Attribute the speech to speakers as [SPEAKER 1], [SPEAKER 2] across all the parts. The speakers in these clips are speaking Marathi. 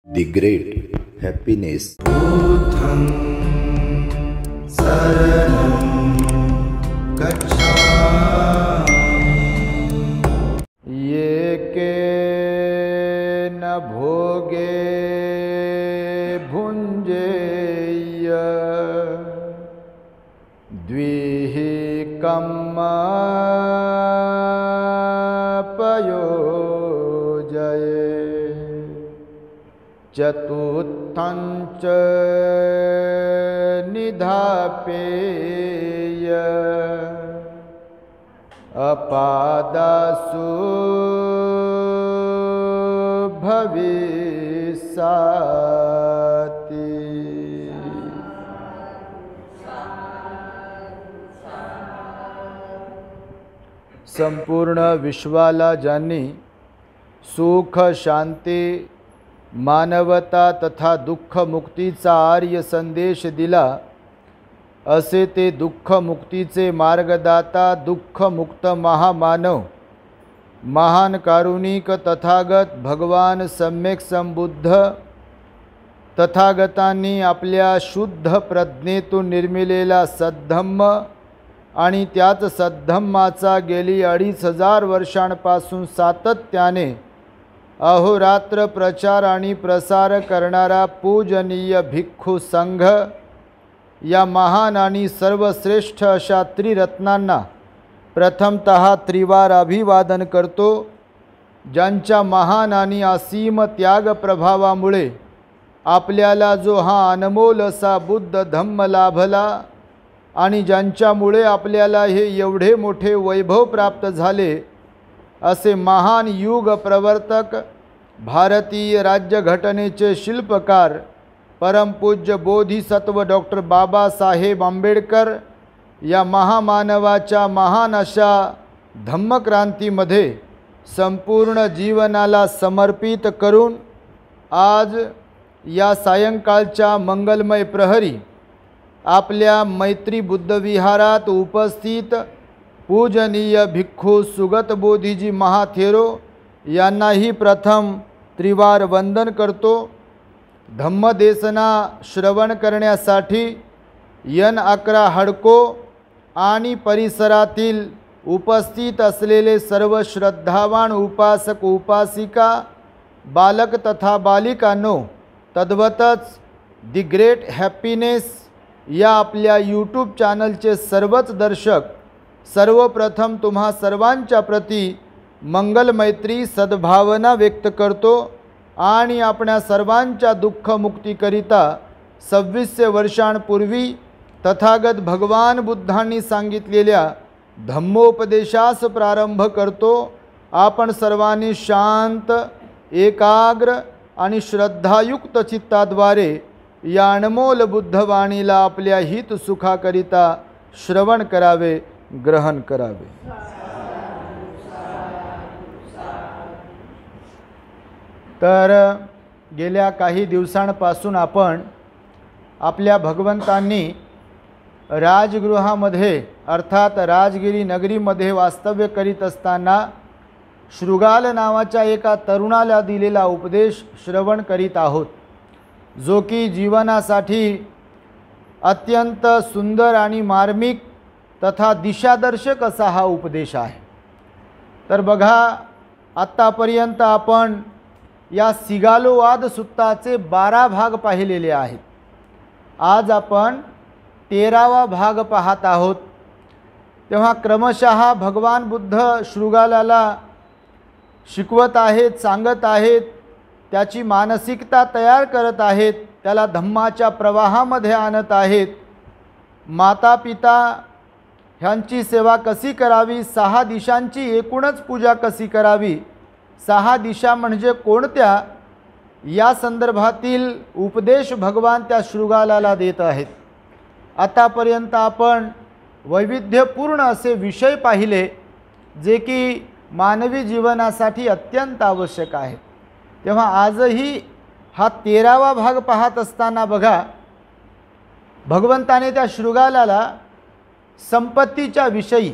[SPEAKER 1] The Great Happiness.
[SPEAKER 2] बुद्धं शरणं गच्छामि।
[SPEAKER 3] ये केन भोगे भुञ्जेय द्विः कम्मपयोजये चतुर्थं च निधापेय अपादासु भविष्याति। संपूर्ण विश्वाला ज्यांनी सुख शांती मानवता तथा दुःख मुक्तीचा आर्य संदेश दिला, असे ते दुःख मुक्तीचे मार्गदाता दुःख मुक्त महामानव महान कारुणिक तथागत भगवान सम्यक संबुद्ध तथागतांनी आपल्या शुद्ध प्रज्ञेतून निर्मिलेला सद्धम्म आणि त्याच सद्धम्माचा गेली 2500 वर्षांपासून सातत्याने अहोरात्र प्रचार आणि प्रसार करणारा पूजनीय भिक्खू संघ या महान आणि सर्वश्रेष्ठ अशा त्रिरत्नांना प्रथमतः त्रिवार अभिवादन करतो, ज्यांच्या महान आणि असीम त्याग प्रभावामुळे आपल्याला जो हा अनमोल असा बुद्ध धम्म लाभला आणि ज्यांच्यामुळे आपल्याला हे एवढे मोठे वैभव प्राप्त झाले, असे महान युग प्रवर्तक भारतीय राज्यघटनेचे शिल्पकार परमपूज्य बोधिसत्व डॉक्टर बाबासाहेब आंबेडकर या महामानवाच्या महान अशा धम्मक्रांतीमध्ये संपूर्ण जीवनाला समर्पित करून आज या सायंकाळच्या मंगलमय प्रहरी आपल्या मैत्री बुद्धविहारात उपस्थित पूजनीय भिक्खू सुगत बोधीजी महाथेरो यांनाही प्रथम त्रिवार वंदन करतो। धम्मदेसना श्रवण करण्यासाठी N11 हडको आणि परिसरातील उपस्थित असलेले सर्व श्रद्धावान उपासक उपासिका बालक तथा बालिकांनो, तद्वतच दी ग्रेट हॅपीनेस या आपल्या यूट्यूब चॅनलचे सर्वच दर्शक, सर्वप्रथम तुम्हा सर्वांच्या प्रती मंगल मैत्री सद्भावना व्यक्त करतो आणि आपणा सर्वांच्या दुःख मुक्तीकरिता 2600 वर्षांपूर्वी तथागत भगवान बुद्धांनी सांगितलेल्या धम्मोपदेशास प्रारंभ करतो। आपण सर्वांनी शांत एकाग्र आणि श्रद्धायुक्त चित्ताद्वारे या अनमोल बुद्धवाणीला आपल्या हित सुखाकरिता श्रवण करावे, ग्रहण करावे। तर गेल्या काही दिवसांपासून आपण आपल्या भगवंतांनी राजगृहामध्ये अर्थात राजगिरी नगरीमध्ये वास्तव्य करीत असताना शृगाल नावाच्या एका तरुणाला दिलेला उपदेश श्रवण करीत आहोत, जो की जीवनासाठी अत्यंत सुंदर आणि मार्मिक तथा दिशादर्शक असा हा उपदेश आहे। तर बघा, आत्तापर्यंत आपण या सिगालोवाद सुत्ताचे 12 भाग पाहिलेले आहेत। आज आपण 13वा भाग पाहत आहोत। तेव्हा क्रमशः भगवान बुद्ध शृगालाला शिकवत आहेत, सांगत आहेत, त्याची मानसिकता तयार करत आहेत, त्याला धम्माच्या प्रवाहामध्ये आणत आहेत। माता पिता ह्यांची सेवा कशी करावी, 6 दिशांची एकूणच पूजा कशी करावी, 6 दिशा म्हणजे कोणत्या, या संदर्भातील उपदेश भगवान त्या शृगालाला देत आहेत। आतापर्यंत आपण वैविध्यपूर्ण असे विषय पाहिले, जे की मानवी जीवनासाठी अत्यंत आवश्यक आहेत। तेव्हा आजही हा 13वा भाग पाहत असताना बघा, भगवंताने त्या शृगालाला संपत्तीच्या विषयी,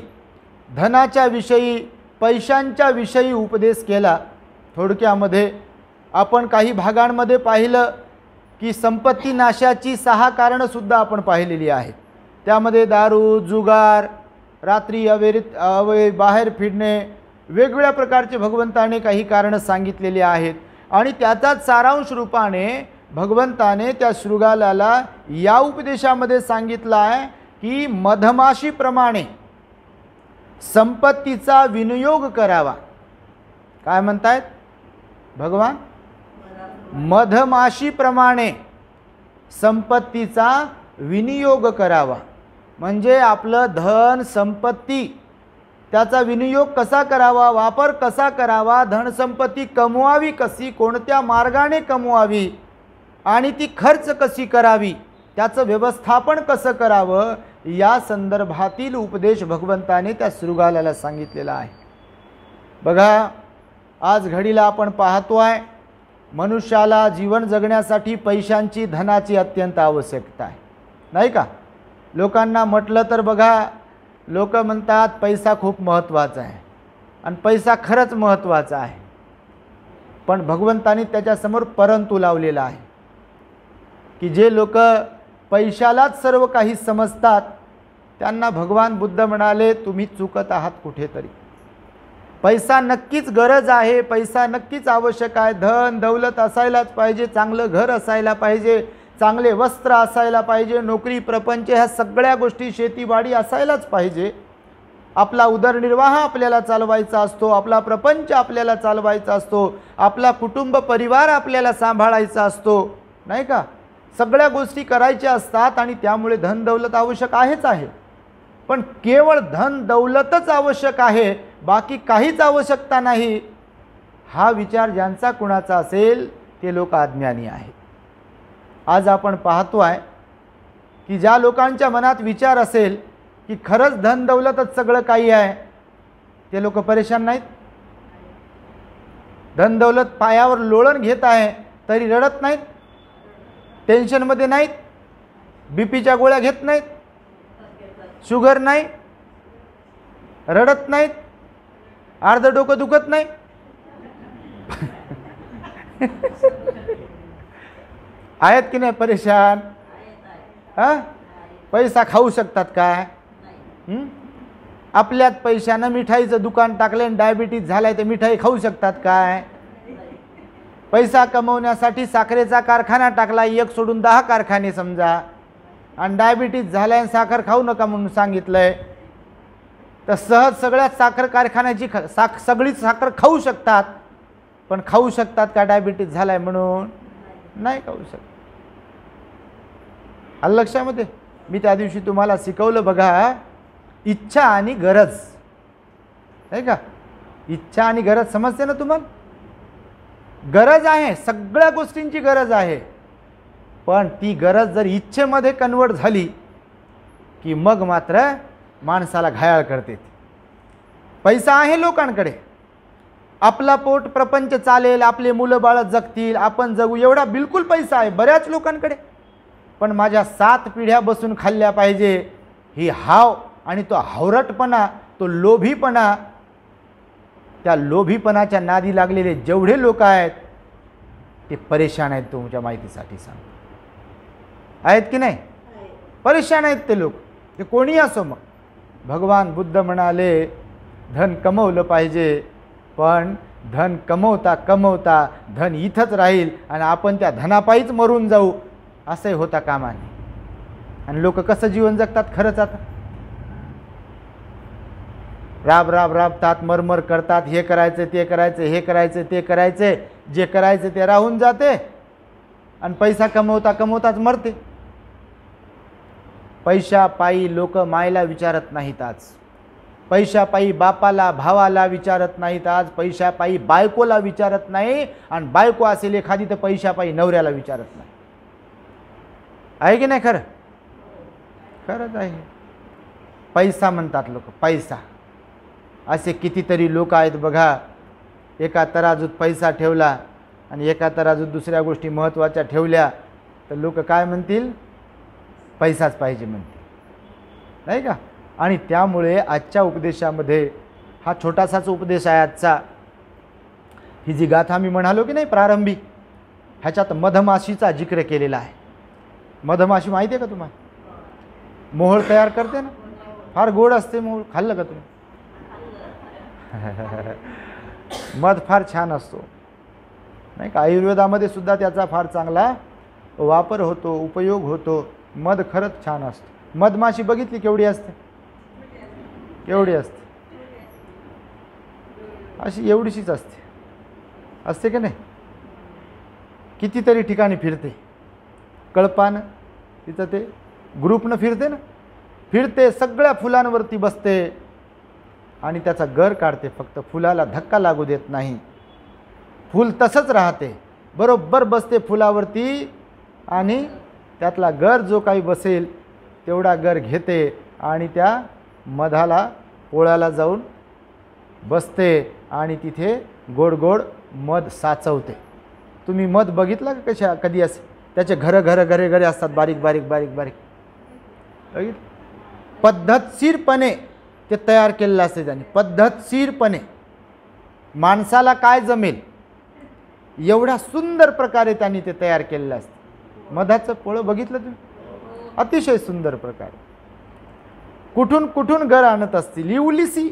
[SPEAKER 3] धनाच्या विषयी, पैशांच्या विषयी उपदेश केला। थोडक्यामध्ये आपण काही भागांमध्ये पाहिलं की संपत्ती नाशाची 6 कारणंसुद्धा आपण पाहिलेली आहेत. त्यामध्ये दारू, जुगार, रात्री बाहेर फिरणे, वेगवेगळ्या प्रकारचे भगवंताने काही कारणं सांगितलेली आहेत. आणि त्याचाच सारांश रूपाने भगवंताने त्या शृगालाला या उपदेशामध्ये सांगितलं आहे की मधमाशीप्रमाणे संपत्तीचा विनियोग करावा. काय म्हणतायत भगवान? मधमाशीप्रमाणे संपत्तीचा विनियोग करावा. म्हणजे आपलं धन संपत्ती त्याचा विनियोग कसा करावा, वापर कसा करावा, धनसंपत्ती कमवावी कशी, कोणत्या मार्गाने कमवावी आणि ती खर्च कशी करावी, त्याचं व्यवस्थापन कसं करावं, या संदर्भातील उपदेश भगवंताने त्या शृगालाला सांगितलेला आहे. बघा, आज घडीला आपण पाहतो आहे मनुष्याला जीवन जगण्यासाठी पैशांची, धनाची अत्यंत आवश्यकता आहे, नाही का? लोकांना म्हटलं तर बघा, लोक म्हणतात पैसा खूप महत्त्वाचा आहे आणि पैसा खरंच महत्त्वाचा आहे. पण भगवंताने त्याच्यासमोर परंतु लावलेला आहे की जे लोक पैशालाच सर्व काही समजतात त्यांना भगवान बुद्ध म्हणाले, तुम्ही चुकत आहात कुठेतरी. पैसा नक्कीच गरज आहे, पैसा नक्कीच आवश्यक आहे. धन दौलत असायलाच पाहिजे, चांगलं घर असायला पाहिजे, चांगले वस्त्र असायला पाहिजे, नोकरी प्रपंच ह्या सगळ्या गोष्टी, शेतीबाडी असायलाच पाहिजे. आपला उदरनिर्वाह आपल्याला चालवायचा असतो, आपला प्रपंच आपल्याला चालवायचा असतो, आपला कुटुंब परिवार आपल्याला सांभाळायचा असतो, नाही का? सगळ्या गोष्टी करायच्या असतात आणि त्यामुळे धन दौलत आवश्यक आहेच आहे. पण केवळ धन दौलतच आवश्यक आहे, बाकी काहीच आवश्यकता नाही, हा विचार ज्यांचा कुणाचा असेल ते लोक अज्ञानी आहेत. आज आपण पाहतो आहे की ज्या लोकांच्या मनात विचार असेल की खरंच धन दौलतच सगळं काही आहे, ते लोक परेशान नाहीत. धन दौलत पायावर लोळण घेत आहे तरी रडत नाहीत, टेन्शनमध्ये नाहीत, बीपीच्या गोळ्या घेत नाहीत, शुगर नाही, रडत नाहीत, अर्ध डोकं दुखत नाही. आहेत की नाही परेशान? हां, पैसा खाऊ शकतात काय? आपल्यात पैशानं मिठाईचं दुकान टाकलं आणि डायबिटीज झालाय तर मिठाई खाऊ शकतात काय? पैसा कमवण्यासाठी साखरेचा कारखाना टाकला, एक सोडून 10 कारखाने समजा, आणि डायबिटीज झालाय आणि साखर खाऊ नका म्हणून सांगितलंय, तर सहज सगळ्या साखर कारखान्याची सगळीच साखर खाऊ शकतात. पण खाऊ शकतात का डायबिटीज झालाय म्हणून? नाही खाऊ शकत. आलं लक्षामध्ये? मी त्या दिवशी तुम्हाला शिकवलं बघा, इच्छा आणि गरज, आहे का? इच्छा आणि गरज समजते ना तुम्हाला? गरज आहे, सगळ्या गोष्टींची गरज आहे, पण ती गरज जर इच्छेमध्ये कन्वर्ट झाली की मग मात्र माणसाला घायाळ करते. पैसा आहे लोकांकडे, आपला पोट प्रपंच चालेल, आपले मुलं बाळ जगतील, आपण जगू, एवढा बिलकुल पैसा आहे बऱ्याच लोकांकडे. पण माझ्या 7 पिढ्या बसून खाल्ल्या पाहिजे ही हाव आणि तो हावरटपणा, तो लोभीपणा, त्या लोभीपणाच्या नादी लागलेले जेवढे लोक आहेत ते परेशान आहेत. तुमच्या माहितीसाठी सांगतो, आहेत की नाही? परेशान आहेत ते लोक, ते कोणी असो. मग भगवान बुद्ध म्हणाले, धन कमवलं पाहिजे, पण धन कमवता कमवता धन इथंच राहील आणि आपण त्या धनापायीच मरून जाऊ, असंही होता कामा नये. आणि लोक कसं जीवन जगतात खरंच? आता राबतात, मरमर करतात, हे करायचं ते करायचं, हे करायचं ते करायचं, जे करायचं ते राहून जाते आणि पैसा कमवता कमवताच मरते. पैशापायी लोक मायला विचारत नाहीत आज, पैशापायी बापाला भावाला विचारत नाहीत आज, पैशापायी बायकोला विचारत नाही, आणि बायको असेल एखादी तर पैशापायी नवऱ्याला विचारत नाही. आहे की नाही? खरं खरंच आहे. पैसा म्हणतात लोक, पैसा. असे कितीतरी लोक आहेत बघा, एका तराजूत पैसा ठेवला आणि एका तराजूत दुसऱ्या गोष्टी महत्त्वाच्या ठेवल्या तर लोक काय म्हणतील? पैसाच पाहिजे म्हणतील, नाही का? आणि त्यामुळे आजच्या उपदेशामध्ये, हा छोटासाच उपदेश आहे आजचा, ही जी गाथा मी म्हणालो की नाही प्रारंभी, ह्याच्यात मधमाशीचा जिक्र केलेला आहे. मधमाशी माहिती आहे का तुम्हाला? मोहोळ तयार करते ना, फार गोड असते मोहोळ. खाल्लं का तुम्ही? मध फार छान असतो नाही का? आयुर्वेदामध्ये सुद्धा त्याचा फार चांगला वापर होतो, उपयोग होतो. मध खरंच छान असतो. मधमाशी बघितली केवढी असते? केवढी असते? अशी एवढीशीच असते, असते की नाही? कितीतरी ठिकाणी फिरते, कळपानं तिथं ते ग्रुपनं फिरते ना, फिरते सगळ्या फुलांवरती बसते आणि त्याचा गर काढते. फक्त फुलाला धक्का लागू देत नाही. फूल तसंच राहते, बरोबर बसते फुलावरती आणि त्यातला गर जो काही बसेल तेवढा गर घेते आणि त्या मधाला पोळ्याला जाऊन बसते आणि तिथे गोड गोड मध साचवते. तुम्ही मध बघितला का कधी असे? त्याचे घरे असतात, बारीक बारीक बारीक बारीक. बघितलं? पद्धतशीरपणे ते तयार केलेलं असते त्यांनी, पद्धतशीरपणे. माणसाला काय जमेल एवढ्या सुंदर प्रकारे त्यांनी ते तयार केलेलं असतं. मधाचं पोळं बघितलं तुम्ही? अतिशय सुंदर प्रकारे. कुठून कुठून गर आणत असतील. इवलिसी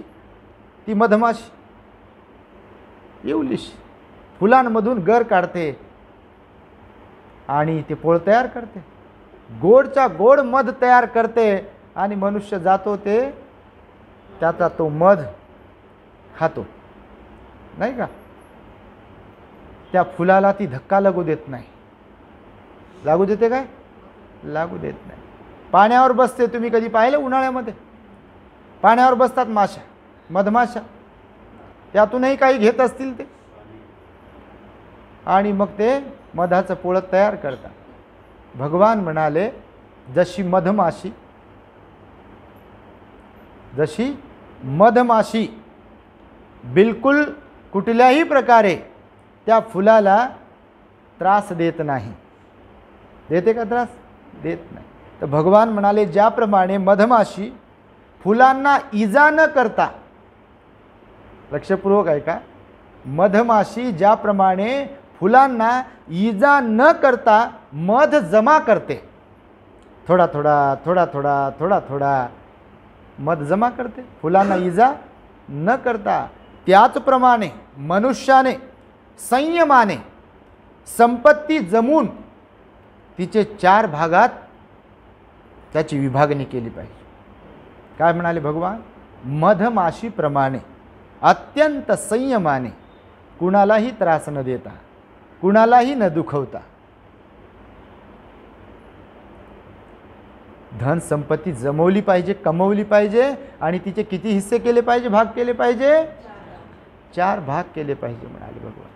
[SPEAKER 3] ती मधमाशी, इवलिशी फुलांमधून गर काढते आणि ते पोळ तयार करते. गोडच्या गोड मध तयार करते आणि मनुष्य जातो ते त्याचा तो मध खातो नाही का? त्या फुलाला ती धक्का लागू देत नाही. लागू देते काय? लागू देत नाही. पाण्यावर बसते. तुम्ही कधी पाहिलं उन्हाळ्यामध्ये? पाण्यावर बसतात माशा, मधमाशा. त्यातूनही काही घेत असतील ते आणि मग ते मधाचं पोळं तयार करतात. भगवान म्हणाले जशी मधमाशी बिलकुल कुठल्याही प्रकारे त्या फुलाला त्रास देत नाही. देते का त्रास? देत नाही. तर भगवान म्हणाले ज्याप्रमाणे मधमाशी फुलांना इजा न करता, लक्षपूर्वक आहे का? मधमाशी ज्याप्रमाणे फुलांना इजा न करता मध जमा करते, थोडा थोडा थोडा थोडा थोडा थोडा मध जमा करते फुलांना इजा न करता, त्याचप्रमाणे मनुष्याने संयमाने संपत्ती जमून तिचे 4 भागात त्याची विभागणी केली पाहिजे. काय म्हणाले भगवान? मधमाशीप्रमाणे अत्यंत संयमाने, कुणालाही त्रास न देता, कुणालाही न दुखवता धन संपत्ती जमवली पाहिजे, कमवली पाहिजे. आणि तिचे किती हिस्से केले पाहिजे, भाग केले पाहिजे? 4 भाग केले पाहिजे म्हणाले भगवान.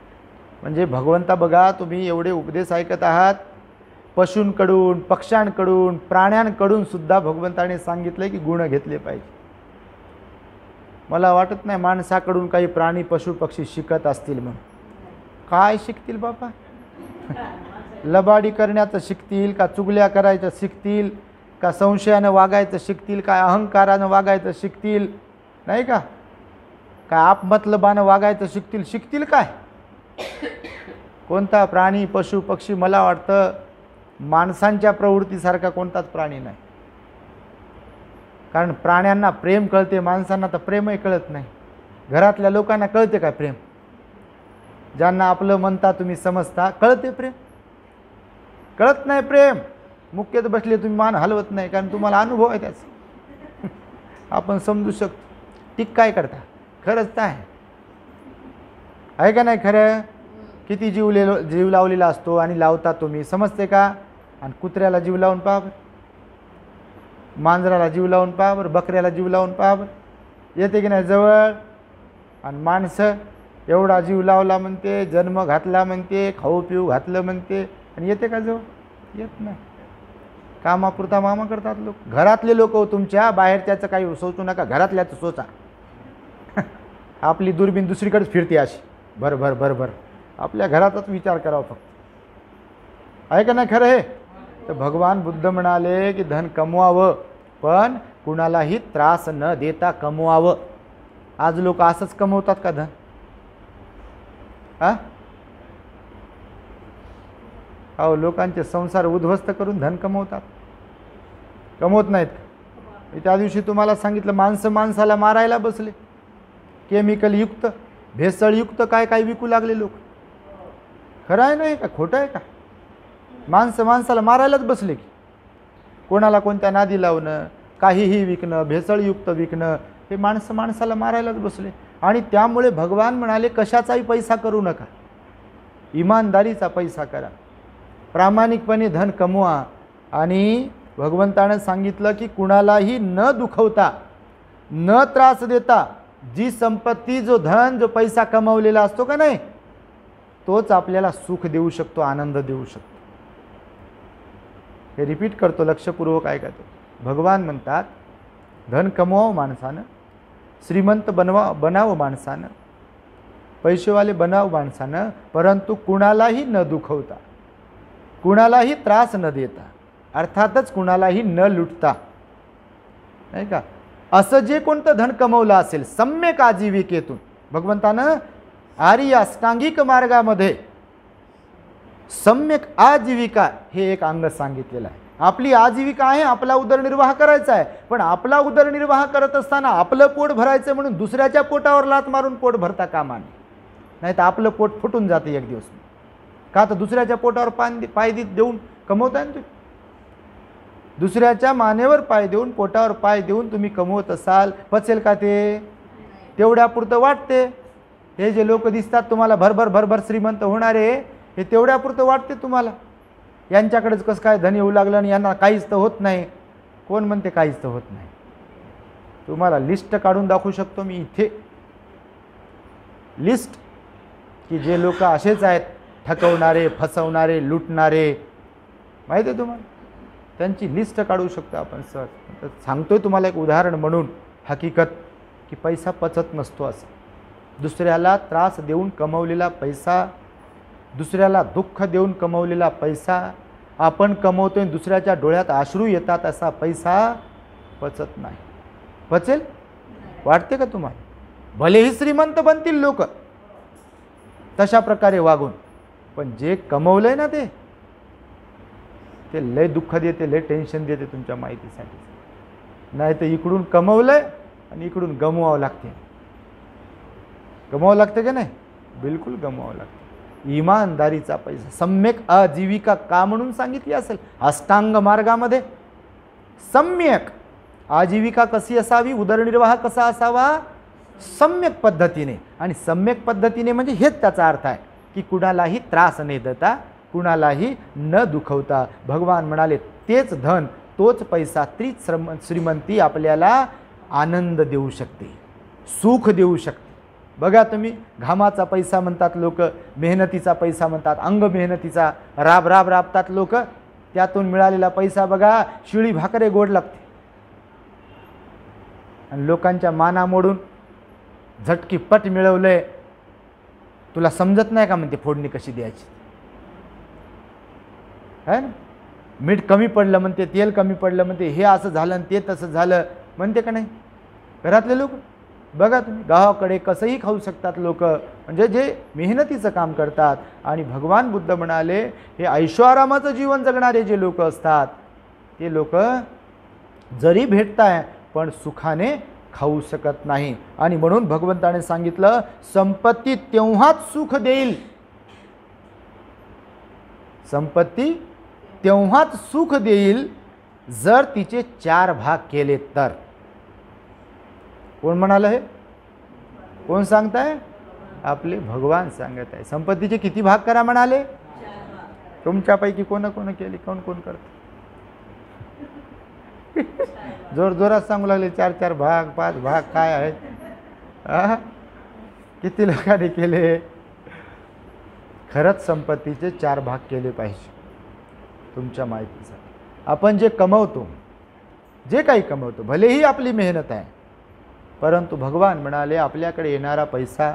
[SPEAKER 3] म्हणजे भगवंता बघा, तुम्ही एवढे उपदेश ऐकत आहात, पशूंकडून, पक्ष्यांकडून, प्राण्यांकडून सुद्धा भगवंताने सांगितले की गुण घेतले पाहिजे. मला वाटत नाही माणसाकडून काही प्राणी, पशु, पक्षी शिकत असतील म्हणून. काय शिकतील बाबा? लबाडी करण्याचं शिकतील का? चुगल्या करायचं शिकतील का? संशयानं वागायचं शिकतील का? अहंकारानं वागायचं शिकतील नाही का? काय आपमतलबानं वागायचं शिकतील? शिकतील काय? कोणता प्राणी, पशु, पक्षी मला वाटतं माणसांच्या प्रवृत्तीसारखा कोणताच प्राणी नाही. कारण प्राण्यांना प्रेम कळते, माणसांना तर प्रेमही कळत नाही. घरातल्या लोकांना कळते काय प्रेम? ज्यांना आपलं म्हणता तुम्ही समजता, कळते प्रेम? कळत नाही प्रेम. मुख्यत बसले तुम्ही मान हलवत नाही, कारण तुम्हाला अनुभव आहे त्याचा. आपण समजू शकतो. टिक काय करता? खरंच तर आहे का नाही खरं? किती जीव लावलेला असतो आणि लावता तुम्ही, समजते का? आणि कुत्र्याला जीव लावून पहा बरं, मांजराला जीव लावून पहा बरं, बकऱ्याला जीव लावून पहा बरं, येते की नाही जवळ? आणि माणसं एवढा जीव लावला म्हणते, जन्म घातला म्हणते, खाऊ पिऊ घातलं म्हणते, आणि येते का जवळ? येत नाही. कामापुरता मामा करतात लोक. घरातले लोक हो तुमच्या, बाहेरच्याचं काही सोचू नका, घरातल्याचं सोचा. आपली दुर्बीन दुसरीकडेच फिरते अशी भर भर भर भर. आपल्या घरातच विचार करावा फक्त. आहे का नाही खरं हे? तर भगवान बुद्ध म्हणाले की धन कमवावं, पण कुणालाही त्रास न देता कमवावं. आज लोक असंच कमवतात का धन? अहो लोकांचे संसार उद्ध्वस्त करून धन कमवतात, कमवत नाहीत. मी त्या दिवशी तुम्हाला सांगितलं, माणसं माणसाला मारायला बसले, केमिकल युक्त भेसळयुक्त काय काय विकू लागले लोक. खरं आहे नाही का, खोटं आहे का? माणसं माणसाला मारायलाच बसले की. कोणाला कोणत्या नादी लावणं, काहीही विकणं, भेसळयुक्त विकणं, हे माणसं माणसाला मारायलाच बसले. आणि त्यामुळे भगवान म्हणाले कशाचाही पैसा करू नका, इमानदारीचा पैसा करा, प्रामाणिकपणे धन कमवा. आणि भगवंतानं सांगितलं की कुणालाही न दुखवता, न त्रास देता जी संपत्ती, जो धन, जो पैसा कमवलेला असतो का नाही, तोच आपल्याला सुख देऊ शकतो, आनंद देऊ शकतो. हे रिपीट करतो, लक्षपूर्वक ऐका. तो भगवान म्हणतात धन कमवावं माणसानं, श्रीमंत बनावं माणसानं, पैसेवाले बनावं माणसानं, परंतु कुणालाही न दुखवता, कुणालाही त्रास न देता, अर्थातच कुणालाही न लुटता, नाही का. असं जे कोणतं धन कमवलं असेल सम्यक आजीविकेतून, भगवंतानं आर्य अष्टांगिक मार्गामध्ये सम्यक आजीविका हे एक अंग सांगितलेलं आहे. आपली आजीविका आहे, आपला उदरनिर्वाह करायचा आहे, पण आपला उदरनिर्वाह करत असताना आपलं पोट भरायचं म्हणून दुसऱ्याच्या पोटावर लात मारून पोट भरता कामा नये. नाही तर आपलं पोट फुटून जाते एक दिवस. का तर दुसऱ्याच्या पोटावर पाय देऊन कमवताय ना तुम्ही, दुसऱ्याच्या मानेवर पाय देऊन, पोटावर पाय देऊन तुम्ही कमवत असाल, पचेल का ते? तेवढ्यापुरतं वाटते. हे जे लोक दिसतात तुम्हाला भरभर भरभर श्रीमंत होणारे, हे तेवढ्यापुरतं वाटते तुम्हाला. यांच्याकडेच कसं काय धन येऊ लागलं आणि यांना काहीच तर होत नाही. कोण म्हणते काहीच तर होत नाही? तुम्हाला लिस्ट काढून दाखवू शकतो मी इथे, लिस्ट, की जे लोक असेच आहेत, ठकवणारे, फसवणारे, लुटणारे, माहिती आहे तुम्हाला, त्यांची लिस्ट काढू शकतो आपण सहज. सांगतोय तुम्हाला एक उदाहरण म्हणून हकीकत, की पैसा पचत नसतो असं. दुसऱ्याला त्रास देऊन कमवलेला पैसा, दुसऱ्याला दुःख देऊन कमवलेला पैसा, आपण कमवतोय दुसऱ्याच्या डोळ्यात अश्रू येतात असा पैसा पचत नाही. पचेल वाटते का तुम्हाला? भलेही श्रीमंत बनतील लोक तशा प्रकारे वागून, पण जे कमवलंय ना ते लय दुःख देते, लय टेन्शन देते तुमच्या माहितीसाठी. नाही तर इकडून कमवलंय आणि इकडून गमवावं लागते. गमवावं लागतं का नाही? बिलकुल गमवावं लागतं. इमानदारीचा पैसा, सम्यक आजीविका का म्हणून सांगितली असेल अष्टांग मार्गामध्ये. सम्यक आजीविका कशी असावी, उदरनिर्वाह कसा असावा, सम्यक पद्धतीने. आणि सम्यक पद्धतीने म्हणजे हेच त्याचा अर्थ आहे की कुणालाही त्रास न देता, कुणालाही न दुखवता. भगवान म्हणाले तेच धन, तोच पैसा, तीच श्रीमंती आपल्याला आनंद देऊ शकते, सुख देऊ शकते. बघा तुम्ही, घामाचा पैसा म्हणतात लोक, मेहनतीचा पैसा म्हणतात, अंग मेहनतीचा, राबतात लोक, त्यातून मिळालेला पैसा बघा शिळी भाकरे गोड लागते. आणि लोकांच्या माना मोडून झटकी पट मिळवलंय, तुला समजत नाही का म्हणते फोडणी कशी द्यायची, है ना. मीठ कमी पडलं म्हणते, तेल कमी पडलं म्हणते, हे असं झालं आणि ते तसं झालं म्हणते का नाही घरातले लोक. बघा तुम्ही, गावाकडे कसंही खाऊ शकतात लोक, म्हणजे जे मेहनतीचं काम करतात. आणि भगवान बुद्ध म्हणाले हे ऐशोआरामाचं जीवन जगणारे जे लोक असतात ते लोक जरी भेटताय पण सुखाने खाऊ शकत नाही. आणि म्हणून भगवंताने सांगितलं संपत्ती तेव्हाच सुख देईल, संपत्ती तेव्हाच सुख देईल जर तिचे 4 भाग केले तर. कोण म्हणालं हे? कोण सांगताय? आपले भगवान सांगत आहे. संपत्तीचे किती भाग करा म्हणाले? तुमच्यापैकी कोण कोण केले, कोण कोण करते? जोर जोरात सांगू लागले 4 भाग 5 भाग काय आहेत? किती लोकांनी केले? खरंच संपत्तीचे 4 भाग केले पाहिजे. तुमच्या माहितीसाठी आपण जे कमवतो, जे काही कमवतो, भलेही आपली मेहनत आहे, परंतु भगवान म्हणाले आपल्याकडे येणारा पैसा,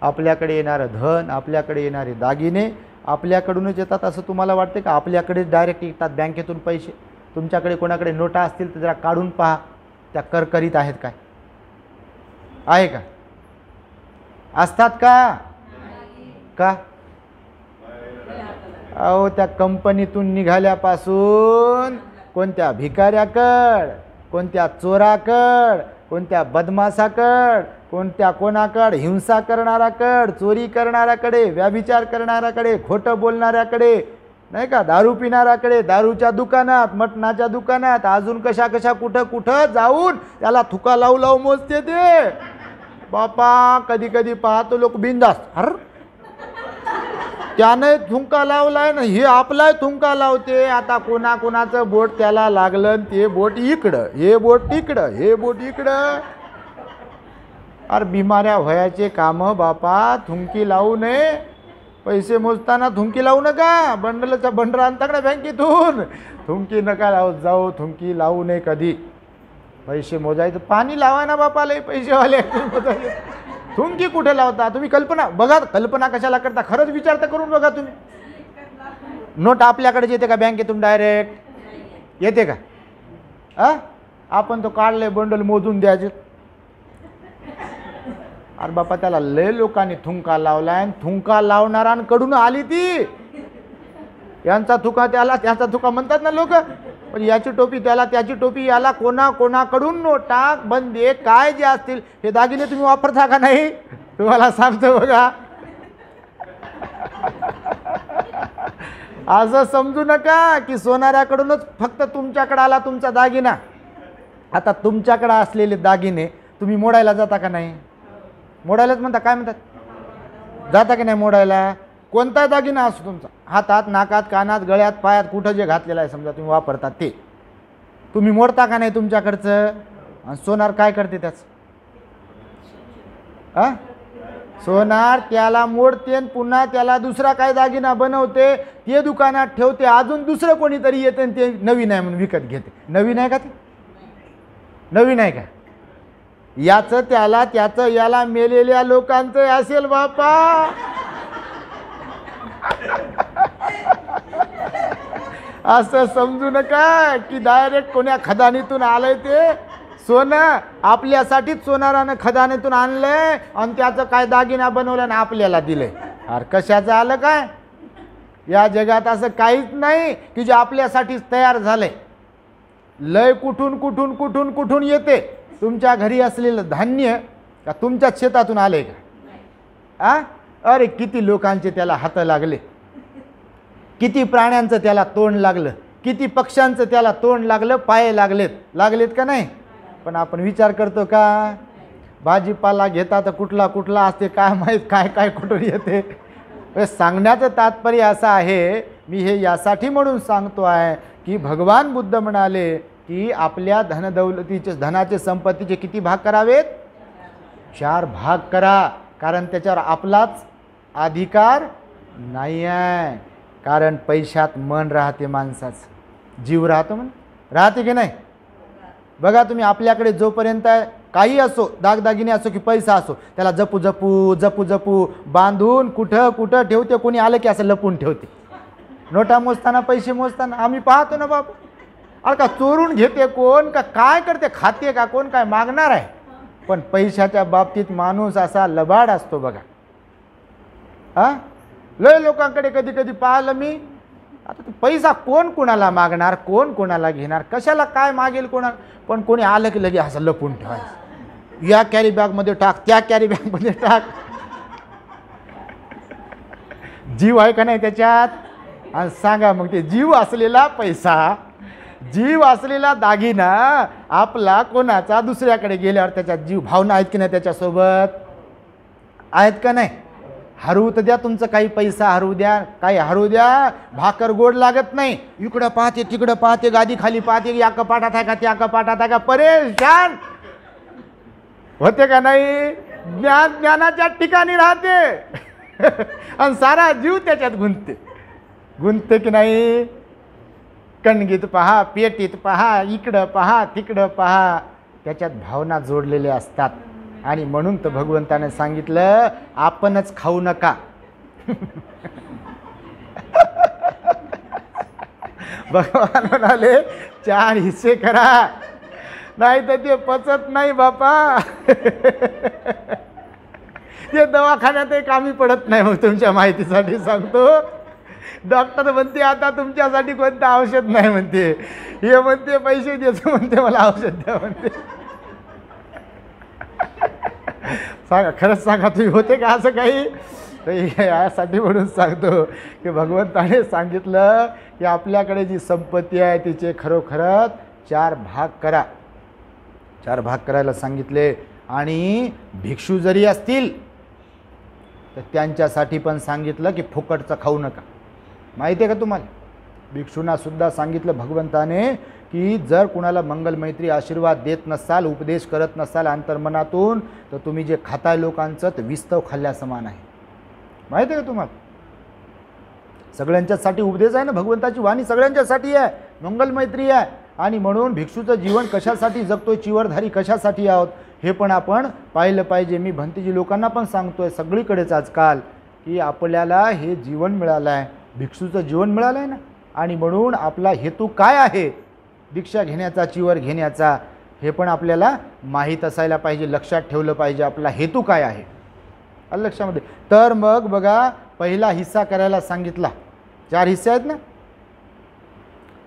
[SPEAKER 3] आपल्याकडे येणारं धन, आपल्याकडे येणारे दागिने आपल्याकडूनच येतात असं तुम्हाला वाटते का? आपल्याकडेच डायरेक्ट येतात बँकेतून पैसे. तुमच्याकडे कोणाकडे नोटा असतील तर जरा काढून पहा, त्या करकरीत आहेत काय? आहे का? असतात का? का? अहो त्या कंपनीतून निघाल्यापासून कोणत्या भिकाऱ्याकड, कोणत्या चोराकड, कोणत्या बदमाशाकड, कोणत्या कोणाकड, हिंसा करणाऱ्याकड, चोरी करणाऱ्याकडे, व्यभिचार करणाऱ्याकडे, खोटं बोलणाऱ्याकडे, नाही का, दारू पिणाऱ्याकडे, दारूच्या दुकानात, मटणाच्या दुकानात, अजून कशा कशा कुठं कुठं जाऊन त्याला थुका लावू लावू मोजते ते बापा. कधी कधी पाहतो लोक बिंदास, अर त्याने थुंका लावलाय ना, हे आपलाय थुंका लावते. आता कोणाकोणाचं बोट त्याला लागलं, ते बोट इकडं, हे बोट तिकडं, हे बोट इकडं. अरे बिमाऱ्या व्हायचे कामं बापा. थुंकी लावू नये. पैसे मोजताना थुंकी लावू नका. बंडलचा बंडल आणता का बँकेतून, थुंकी नका लावत जाऊ. थुंकी लावू नये कधी. पैसे मोजायचं पाणी लावा ना बापा, लय पैसेवाले. थुंकी कुठे लावता तुम्ही? कल्पना बघा, कल्पना कशाला करता? खरंच विचार तर करून बघा तुम्ही. नोट आपल्याकडे येते का बँकेतून डायरेक्ट? येते का? आपण तो काढले बंडल मोजून द्यायचे. अरे बापा त्याला लय लोकांनी थुंका लावलाय. थुंका लावणाऱ्यांकडून आली ती. यांचा थुका त्याला, त्याचा थुका म्हणतात ना लोक. पण याची टोपी त्याला, त्याची टोपी याला, कोणाकडून नोटा बंदे काय जे असतील हे दागिने तुम्ही वापरता का नाही? तुम्हाला सांगतो बघा. असं समजू नका की सोनाऱ्याकडूनच फक्त तुमच्याकडे आला तुमचा दागिना. आता तुमच्याकडे असलेले दागिने तुम्ही मोडायला जाता का नाही? मोडायलाच म्हणता, काय म्हणतात, जाता की नाही मोडायला? कोणता दागिना असतो तुमचा, हातात, नाकात, कानात, गळ्यात, पायात, कुठं जे घातलेलं आहे समजा तुम्ही वापरतात ते तुम्ही मोडता का नाही तुमच्याकडचं? आणि सोनार काय करते त्याचं? सोनार त्याला मोडते आणि पुन्हा त्याला दुसरा काय दागिना बनवते, ते दुकानात ठेवते. अजून दुसरं कोणीतरी येते आणि ते नवीन आहे म्हणून विकत घेते. नवीन आहे का ते? नवीन आहे का? याचं त्याला, त्याचं याला, मेलेल्या लोकांचं असेल बापा. असं समजू नका की डायरेक्ट कोण्या खदानीतून आलंय ते सोनं. आपल्यासाठीच सोनारानं खदानीतून आणलंय आणि त्याचं काय दागिना बनवलं आणि आपल्याला दिलंय. अरे कशाचं आलं काय? या जगात असं काहीच नाही की जे आपल्यासाठीच तयार झालंय. लय कुठून कुठून कुठून कुठून येते. तुमच्या घरी असलेलं धान्य का तुमच्याच शेतातून आलंय का? अरे किती लोकांचे त्याला हात लागले, किती प्राण्यांचं त्याला तोंड लागलं, किती पक्ष्यांचं त्याला तोंड लागलं, पाय लागलेत का नाही? पण आपण विचार करतो का? भाजीपाला घेता तर कुठला कुठला असते काय माहीत, काय काय कुठून येते. सांगण्याचं तात्पर्य असं आहे, मी हे यासाठी म्हणून सांगतो आहे की भगवान बुद्ध म्हणाले की आपल्या धनदौलतीचे, धनाचे, संपत्तीचे किती भाग करावेत? 4 भाग करा. कारण त्याच्यावर आपलाच अधिकार नाही आहे. कारण पैशात मन राहते, माणसाचं जीव राहतो, राहते की नाही? बघा तुम्ही, आपल्याकडे जोपर्यंत काही असो, दागदागिने असो की पैसा असो, त्याला जपू जपू जपू जपू बांधून कुठं कुठं ठेवते. कोणी आलं की असं लपून ठेवते. नोटा मोजताना, पैसे मोजताना आम्ही पाहतो ना बाप. अरे का चोरून घेते कोण, का काय करते, खाते का कोण, काय मागणार आहे? पण पैशाच्या बाबतीत माणूस असा लबाड असतो बघा. लय लोकांकडे कधी कधी पाहिलं मी. आता पैसा कोण कोणाला मागणार, कोण कोणाला घेणार, कशाला काय मागेल कोणाला? पण कोणी आलं की लगे असं लपून ठेवायचं. या कॅरी बॅगमध्ये टाक, त्या कॅरी बॅगमध्ये टाक. जीव आहे का नाही त्याच्यात? आणि सांगा मग, ते जीव असलेला पैसा, जीव असलेला दागिना आपला कोणाचा दुसऱ्याकडे गेल्यावर त्याच्यात जीव, भावना आहेत की नाही त्याच्यासोबत? आहेत का नाही? हरवू तर द्या तुमचं काही पैसा, हरवू द्या, काही हरवू द्या, भाकर गोड लागत नाही. इकडं पाहते, तिकडं पाहते, गादी खाली पाहते, या कपाटात आहे का, त्या कपाटात आहे का, परेशान होते का नाही? ज्ञानाच्या ठिकाणी राहते आणि सारा जीव त्याच्यात गुंतते की नाही? कणगीत पहा, पेटीत पहा, इकडं पहा, तिकडं पहा, त्याच्यात भावना जोडलेल्या असतात. आणि म्हणून तर भगवंताने सांगितलं, आपणच खाऊ नका. भगवान म्हणाले 4 हिस्से करा, नाही तर ते पचत नाही बापा. ते दवाखान्यातही कामी पडत नाही. मग तुमच्या माहितीसाठी सांगतो, डॉक्टर म्हणते आता तुमच्यासाठी कोणतं औषध नाही म्हणते, हे म्हणते पैसे द्यायचं म्हणते, मला औषध द्या म्हणते. सांगा, खरंच सांगा, तुम्ही होते का असं काही? यासाठी म्हणून सांगतो की भगवंताने सांगितलं की आपल्याकडे जी संपत्ती आहे तिचे खरोखरच 4 भाग करा. 4 भाग करायला सांगितले. आणि भिक्षू जरी असतील तर त्यांच्यासाठी पण सांगितलं की फुकटचं खाऊ नका. माहिती आहे का तुम्हाला? भिक्षूंना सुद्धा सांगितलं भगवंताने की जर कुणाला मंगलमैत्री आशीर्वाद देत नसाल, उपदेश करत नसाल अंतर्मनातून, तर तुम्ही जे खाताय लोकांचं ते विस्तव खाल्ल्या समान आहे. माहिती आहे का तुम्हाला? सगळ्यांच्यासाठी उपदेश आहे ना, भगवंताची वाणी सगळ्यांच्यासाठी आहे, मंगलमैत्री आहे. आणि म्हणून भिक्षूचं जीवन कशासाठी जगतोय, चिवरधारी कशासाठी आहोत हे पण आपण पाहिलं पाहिजे. मी भंतीजी लोकांना पण सांगतोय सगळीकडेच आजकाल की आपल्याला हे जीवन मिळालं आहे, भिक्षूचं जीवन मिळालं आहे ना. आणि म्हणून आपला हेतू काय आहे दीक्षा घेण्याचा, चिवर घेण्याचा, हे पण आपल्याला माहीत असायला पाहिजे, लक्षात ठेवलं पाहिजे आपला हेतू काय आहे. आलं लक्षामध्ये? तर मग बघा, पहिला हिस्सा करायला सांगितला. 4 हिस्से आहेत ना.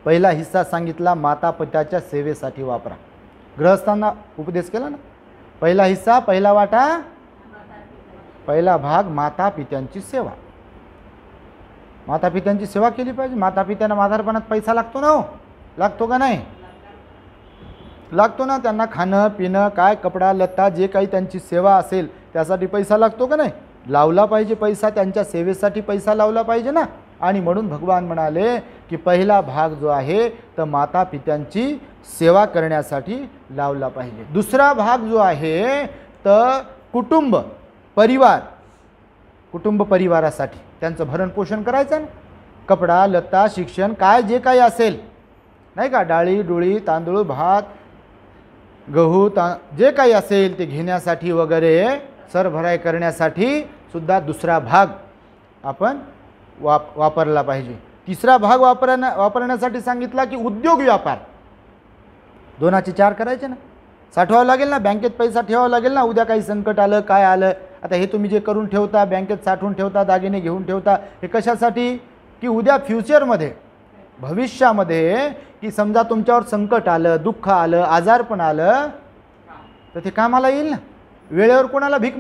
[SPEAKER 3] पहिला हिस्सा सांगितला माता पित्याच्या सेवेसाठी वापरा. गृहस्थांना उपदेश केला ना. पहिला हिस्सा, पहिला वाटा, पहिला भाग माता पित्यांची सेवा. माता पित्यांची सेवा केली पाहिजे. माता पित्यांना म्हातारपणात पैसा लागतो ना, हो लागतो का नाही? लागतो ना. त्यांना खाणं पिणं, काय कपडा लत्ता, जे काही त्यांची सेवा असेल त्यासाठी पैसा लागतो का नाही? लावला पाहिजे पैसा, त्यांच्या सेवेसाठी पैसा लावला पाहिजे ना. आणि म्हणून भगवान म्हणाले की पहिला भाग जो आहे तर माता पित्यांची सेवा करण्यासाठी लावला पाहिजे. दुसरा भाग जो आहे तर कुटुंब परिवार, कुटुंब परिवारासाठी त्यांचं भरणपोषण करायचं ना. कपडा लत्ता, शिक्षण, काय जे काही असेल नाही का, डाळी डोळी तांदूळ भात गहू जे काही असेल ते घेण्यासाठी वगैरे सरभराई करण्यासाठी सुद्धा दुसरा भाग आपण वापरला पाहिजे. तिसरा भाग वापरण्यासाठी सांगितला की उद्योग व्यापार. 2चे 4 करायचे ना. साठवावं लागेल ना, बँकेत पैसा ठेवावा लागेल ना. उद्या काही संकट आलं, काय आलं, आता हे तुम्ही जे करून ठेवता, बँकेत साठवून ठेवता, दागिने घेऊन ठेवता, हे कशासाठी? की उद्या फ्युचरमध्ये, भविष्यामध्ये, की समजा तुमच्यावर संकट आलं, दुःख आलं, आजारपण आलं तर ते कामाला येईल ना. वेळेवर कोणाला भीक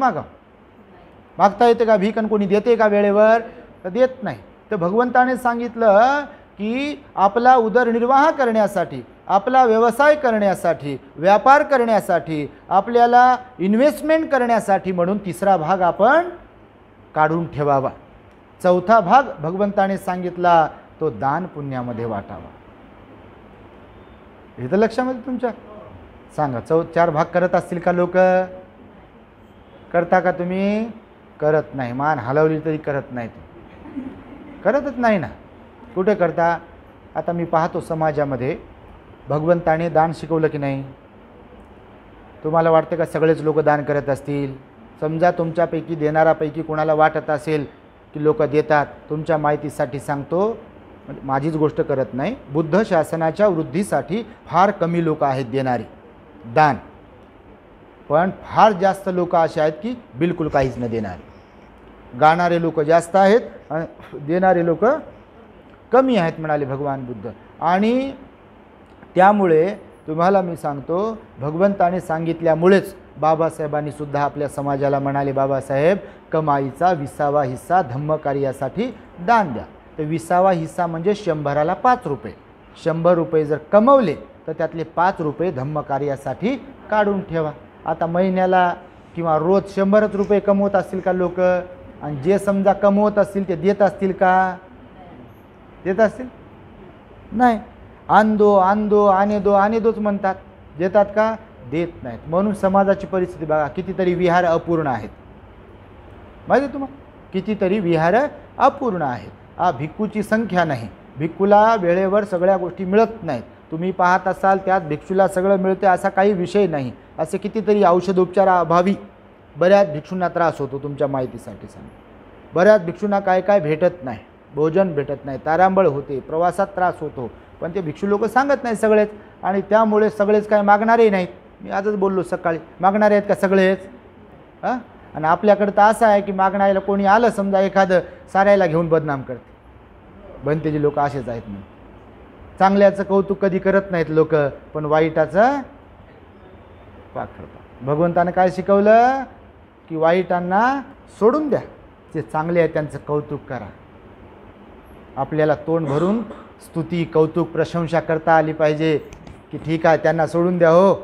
[SPEAKER 3] मागता येते का भीक? आणि कोणी देते का वेळेवर? तर देत नाही. तर भगवंताने सांगितलं की आपला उदरनिर्वाह करण्यासाठी, आपला व्यवसाय करण्यासाठी, व्यापार करण्यासाठी, आपल्याला इन्व्हेस्टमेंट करण्यासाठी म्हणून तिसरा भाग आपण काढून ठेवावा. चौथा भाग भगवंताने सांगितला तो दान पुण्यामध्ये वाटावा. हे तर लक्षामध्ये तुमच्या सांगा. 4 भाग करत असतील का लोक? करता का तुम्ही? करत नाही. मान हलवली तरी करत नाही. करतच नाही ना. कुठे करता? आता मी पाहतो समाजामध्ये भगवंताने दान शिकवलं की नाही? तुम्हाला वाटतं का सगळेच लोक दान करत असतील? समजा तुमच्यापैकी देणारापैकी कोणाला वाटत असेल की लोक देतात, तुमच्या माहितीसाठी सांगतो, माझीच गोष्ट करत नाही, बुद्ध शासनाच्या वृद्धीसाठी फार कमी लोक आहेत देणारे दान, पण फार जास्त लोक असे आहेत की बिलकुल काहीच न देणारे. गाणारे लोक जास्त आहेत आणि देणारे लोक कमी आहेत म्हणाले भगवान बुद्ध. आणि त्यामुळे तुम्हाला मी सांगतो, भगवंताने सांगितल्यामुळेच बाबासाहेबांनी सुद्धा आपल्या समाजाला म्हणाले, बाबासाहेब कमाईचा 20वा हिस्सा धम्मकार्यासाठी दान द्या. तर 20वा हिस्सा म्हणजे 100ला 5 रुपये. 100 रुपये जर कमवले तर त्यातले 5 रुपये धम्मकार्यासाठी काढून ठेवा. आता महिन्याला किंवा रोज 100च रुपये कमवत असतील का लोक? आणि जे समजा कमवत असतील ते देत असतील का? देत असतील? नाही. आंदो आंदो आने दोच म्हणतात. देतात का? देत नाहीत. म्हणून समाजाची परिस्थिती बघा, कितीतरी विहार अपूर्ण आहेत. माहिती तुम्हाला? कितीतरी विहार अपूर्ण आहेत. भिक्खूची संख्या नाही. भिक्खूला वेळेवर सगळ्या गोष्टी मिळत नाहीत. तुम्ही पाहत असाल त्यात भिक्षूला सगळं मिळते असा काही विषय नाही. असे कितीतरी औषधोपचाराअभावी बऱ्याच भिक्षूंना त्रास होतो. तुमच्या माहितीसाठी सांग, बऱ्याच भिक्षूंना काय काय भेटत नाही, भोजन भेटत नाही, तारांबळ होते, प्रवासात त्रास होतो. पण ते भिक्षू लोक सांगत नाही सगळेच. आणि त्यामुळे सगळेच काय मागणारे नाहीत. मी आजच बोललो सकाळी, मागणारे आहेत का सगळेच? आणि आपल्याकडं तर असं आहे की मागणायला कोणी आलं समजा एखादं साऱ्याला घेऊन बदनाम करते. बनतेजी लोक असेच आहेत म्हणून. चांगल्याचं कौतुक कधी करत नाहीत लोक, पण वाईटाचं पाक ठरतात. भगवंतानं काय शिकवलं की वाईटांना सोडून द्या, जे चांगले आहे त्यांचं कौतुक करा. आपल्याला तोंड भरून स्तुती कौतुक प्रशंसा करता आली पाहिजे की ठीक आहे त्यांना सोडून द्या हो,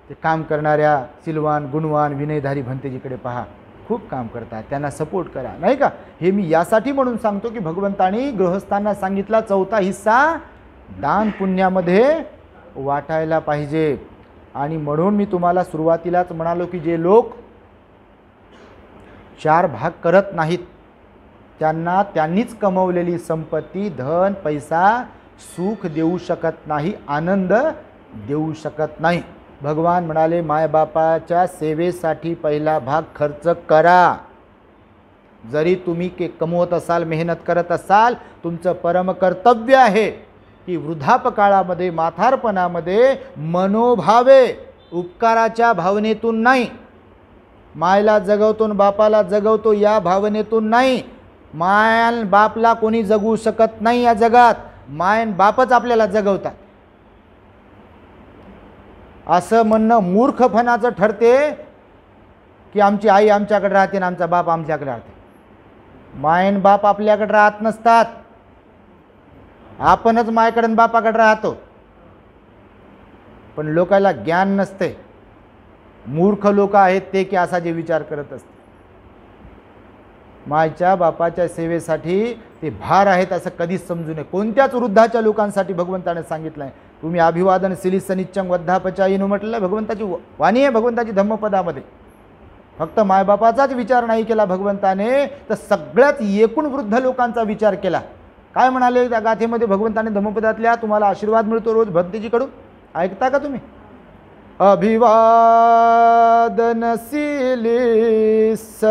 [SPEAKER 3] ते काम करणाऱ्या सिलवान गुणवान विनयधारी भंतेजीकडे पहा, खूप काम करतात, त्यांना सपोर्ट करा, नाही का. हे मी यासाठी म्हणून सांगतो की भगवंतानी गृहस्थांना सांगितला 4था हिस्सा दान पुण्यामध्ये वाटायला पाहिजे. आणि म्हणून मी तुम्हाला सुरुवातीलाच म्हणालो की जे लोक 4 भाग करत नाहीत त्यांना त्यांनीच कमवलेली संपत्ती धन पैसा सुख देऊ शकत नाही, आनंद देऊ शकत नाही. भगवान म्हणाले मायबापाच्या सेवेसाठी पहिला भाग खर्च करा. जरी तुम्ही कमवत असाल मेहनत करत असाल, तुमचं परमकर्तव्य आहे की वृद्धापकाळामध्ये म्हातारपणामध्ये मनोभावे उपकाराच्या भावनेतून नाही, मायला जगवतो बापाला जगवतो या भावनेतून नाही. माय बापला कोणी जगवू शकत नाही या जगात, माय बापच आपल्याला जगवतात. असं म्हणणं मूर्खपणाचं ठरते की आमची आई आमच्याकडे राहते आणि आमचा बाप आमच्याकडे राहते. मायन बाप आपल्याकडे राहत नसतात, आपणच मायकडे बापाकडे राहतो. पण लोकांना ज्ञान नसते, मूर्ख लोक आहेत ते की असा जे विचार करत असते. मायच्या बापाच्या सेवेसाठी ते भार आहेत असं कधीच समजू नये. कोणत्याच वृद्धाच्या लोकांसाठी भगवंताने सांगितलं आहे. तुम्ही अभिवादन सिलिस नित्यं वद्धापचायिनो म्हटलं, भगवंताची वाणी आहे भगवंताची धम्मपदामध्ये. फक्त मायबापाचाच विचार नाही केला भगवंताने, तर सगळ्याच एकूण वृद्ध लोकांचा विचार केला. काय म्हणाले त्या गाथेमध्ये भगवंताने धम्मपदातल्या, तुम्हाला आशीर्वाद मिळतो रोज भक्तीजीकडून, ऐकता का तुम्ही? अभिवादन सिलिस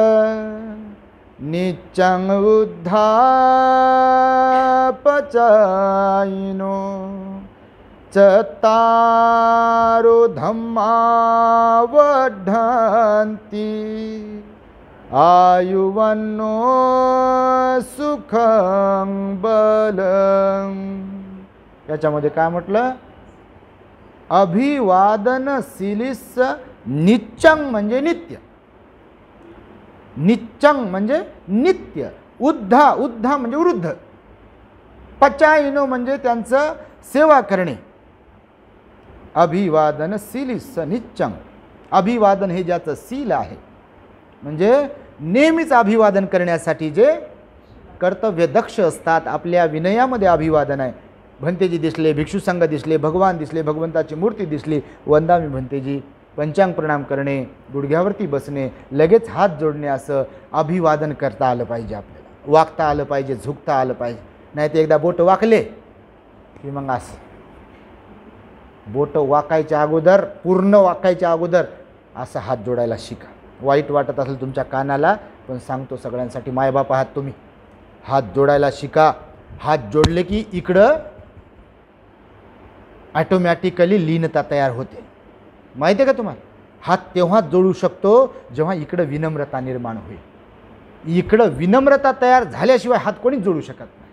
[SPEAKER 3] नित्यं वद्धापचायिनो चत्तारो धम्मा वर्धन्ति आयुवन्नो सुखं बलं. याच्यामध्ये काय म्हटलं? अभिवादन सिलिस नित्यं म्हणजे नित्य, नित्यं म्हणजे नित्य, उद्धा उद्धा म्हणजे वृद्ध, पचायिनो म्हणजे त्यांचं सेवा करणे. अभिवादन सिलिस नित्यं, अभिवादन हे ज्याचं सील आहे म्हणजे नेहमीच अभिवादन करण्यासाठी जे कर्तव्य दक्ष असतात, आपल्या विनयामध्ये अभिवादन आहे. भंतेजी दिसले, भिक्षू संघ दिसले, भगवान दिसले, भगवंताची मूर्ती दिसली, वंदामी भंतेजी, पंचांग प्रणाम करणे, गुडघ्यावरती बसणे, लगेच हात जोडणे, असं अभिवादन करता आलं पाहिजे. आपल्याला वाकता आलं पाहिजे, झुकता आलं पाहिजे. नाही तर एकदा बोट वाकले की मग असं बोट वाकायच्या अगोदर, पूर्ण वाकायच्या अगोदर असं हात जोडायला शिका. वाईट वाटत असेल तुमच्या कानाला, पण सांगतो सगळ्यांसाठी, मायबाप आहात तुम्ही, हात जोडायला शिका. हात जोडले की इकडं ऑटोमॅटिकली लीनता तयार होते. माहिती आहे का तुम्हाला? हात तेव्हाच जोडू शकतो जेव्हा इकडं विनम्रता निर्माण होईल. इकडं विनम्रता तयार झाल्याशिवाय हात कोणीच जोडू शकत नाही.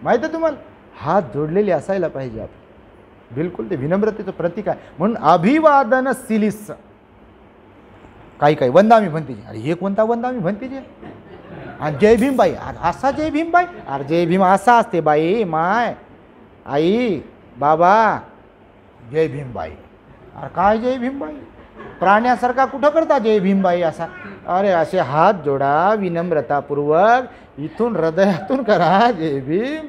[SPEAKER 3] माहिती आहे तुम्हाला? हात जोडलेले असायला पाहिजे आपण, बिलकुल ते विनम्रतेचं प्रतीक आहे. म्हणून अभिवादन सिलिस. काही काही वंदामी भंतीजी, अरे हे कोणता वंदामी भंतीजी? आणि जय भीमबाई, असा जय भीमबाई, अरे जय भीम असा असते बाई, माय आई बाबा जय भीमबाई. अरे काय जय भीमबाई, प्राण्यासारखा कुठं करता जय भीमबाई असा? अरे असे हात जोडा विनम्रतापूर्वक, इथून हृदयातून करा जय भीम.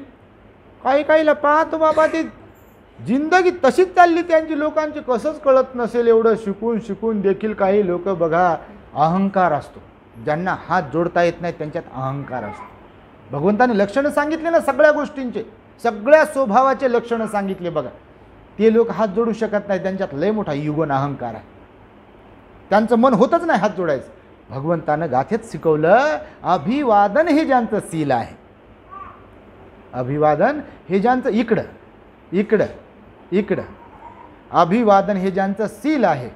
[SPEAKER 3] काही काहीला पाहतो बाबा ते जिंदगी तशीच चालली त्यांची, लोकांची कसंच कळत नसेल. एवढं शिकून शिकून देखील काही लोक बघा अहंकार असतो, ज्यांना हात जोडता येत नाही त्यांच्यात अहंकार असतो. भगवंताने लक्षणं सांगितले ना सगळ्या गोष्टींचे, सगळ्या स्वभावाचे लक्षणं सांगितले बघा. ते लोक हात जोडू शकत नाही, त्यांच्यात लय मोठा युगन अहंकार आहे, त्यांचं मन होतच नाही हात जोडायचं. भगवंतानं गाथेत शिकवलं अभिवादन हे ज्यांचं सील आहे, अभिवादन हे ज्यांचं इकडं इकडं इकडं, अभिवादन हे ज्यांचं सील आहे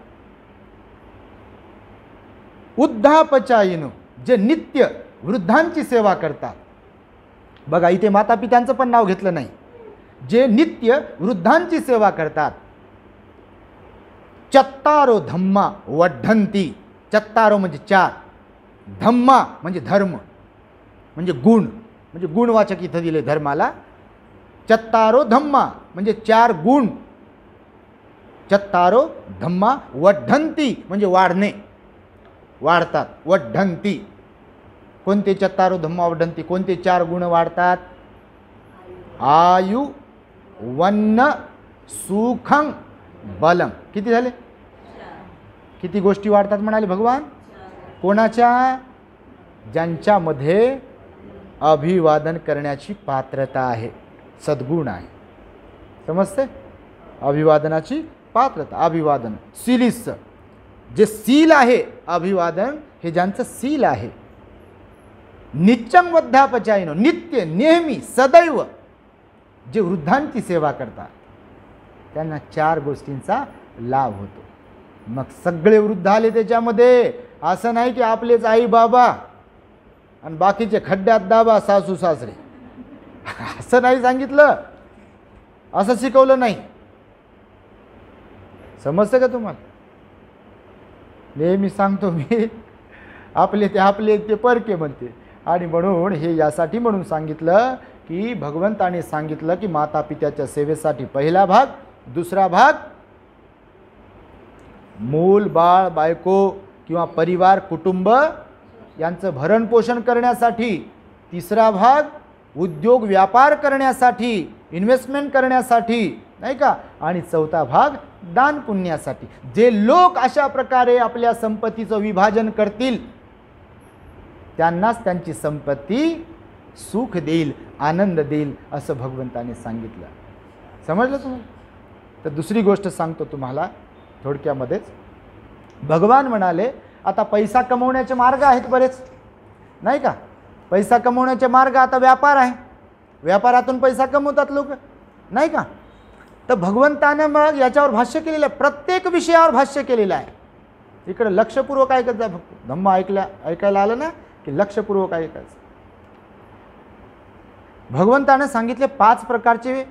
[SPEAKER 3] उद्धापचायिनो, जे नित्य वृद्धांची सेवा करतात. बघा इथे माता पित्यांचं पण नाव घेतलं नाही. जे नित्य वृद्धांची सेवा करतात. चत्तारो धम्मा वढंती. चत्तारो म्हणजे 4, धम्मा म्हणजे धर्म, म्हणजे गुण, म्हणजे गुणवाचक इथं दिले धर्माला. चत्तारो धम्मा म्हणजे 4 गुण. चत्तारो धम्मा वढंती म्हणजे वाढणे, वाढतात. वढंती. कोणते चत्तारो धम्मा वढंती? कोणते 4 गुण वाढतात? आयु, वन्न, सुखं, बलम. किती झाले? किती गोष्टी वाढतात म्हणाले भगवान? कोणाच्या? ज्यांच्यामध्ये अभिवादन करण्याची पात्रता आहे, सद्गुण आहे. समजते? अभिवादनाची पात्रता. अभिवादन सीलिस, जे सील आहे, अभिवादन हे ज्यांचं सील आहे. नित्यं वृद्धापचायिनो, नित्य, नेहमी, सदैव जे वृद्धांची सेवा करतात त्यांना 4 गोष्टींचा लाभ होतो. मग सगळे वृद्ध आले त्याच्यामध्ये. असं नाही की आपलेच आई बाबा आणि बाकीचे खड्ड्यात दाबा सासू सासरे, असं नाही सांगितलं, असं शिकवलं नाही. समजतं का तुम्हाला? नेहमी सांगतो मी, आपले ते परके म्हणते. आणि म्हणून हे यासाठी म्हणून सांगितलं की भगवंताने सांगितलं की माता पित्याच्या सेवेसाठी पहिला भाग, दुसरा भाग मूल, बाळ, बायको किंवा परिवार, कुटुंब यांचं भरण पोषण करण्यासाठी, तिसरा भाग उद्योग व्यापार करण्यासाठी, इन्व्हेस्टमेंट करण्यासाठी, नाही का, आणि चौथा भाग दान पुण्यासाठी. जे लोक अशा प्रकारे आपल्या संपत्तीचं विभाजन करतील त्यांनाच त्यांची संपत्ती सुख देईल, आनंद देईल, असं भगवंताने सांगितलं. समजलं तुम्हाला? तर दुसरी गोष्ट सांगतो तुम्हाला थोडक्यामध्येच. भगवान म्हणाले आता पैसा कमवण्याचे मार्ग आहेत बरेच, नाही का. पैसा कमवण्याचे मार्ग आता व्यापार आहे, व्यापारातून पैसा कमवतात लोक, नाही का. तर भगवंतानं मग याच्यावर भाष्य केलेलं आहे, प्रत्येक विषयावर भाष्य केलेलं आहे. इकडे लक्षपूर्वक ऐकत जा फक्त. धम्म ऐकायला आलं ना की लक्षपूर्वक ऐकायचं. भगवंतानं सांगितले 5 प्रकारचे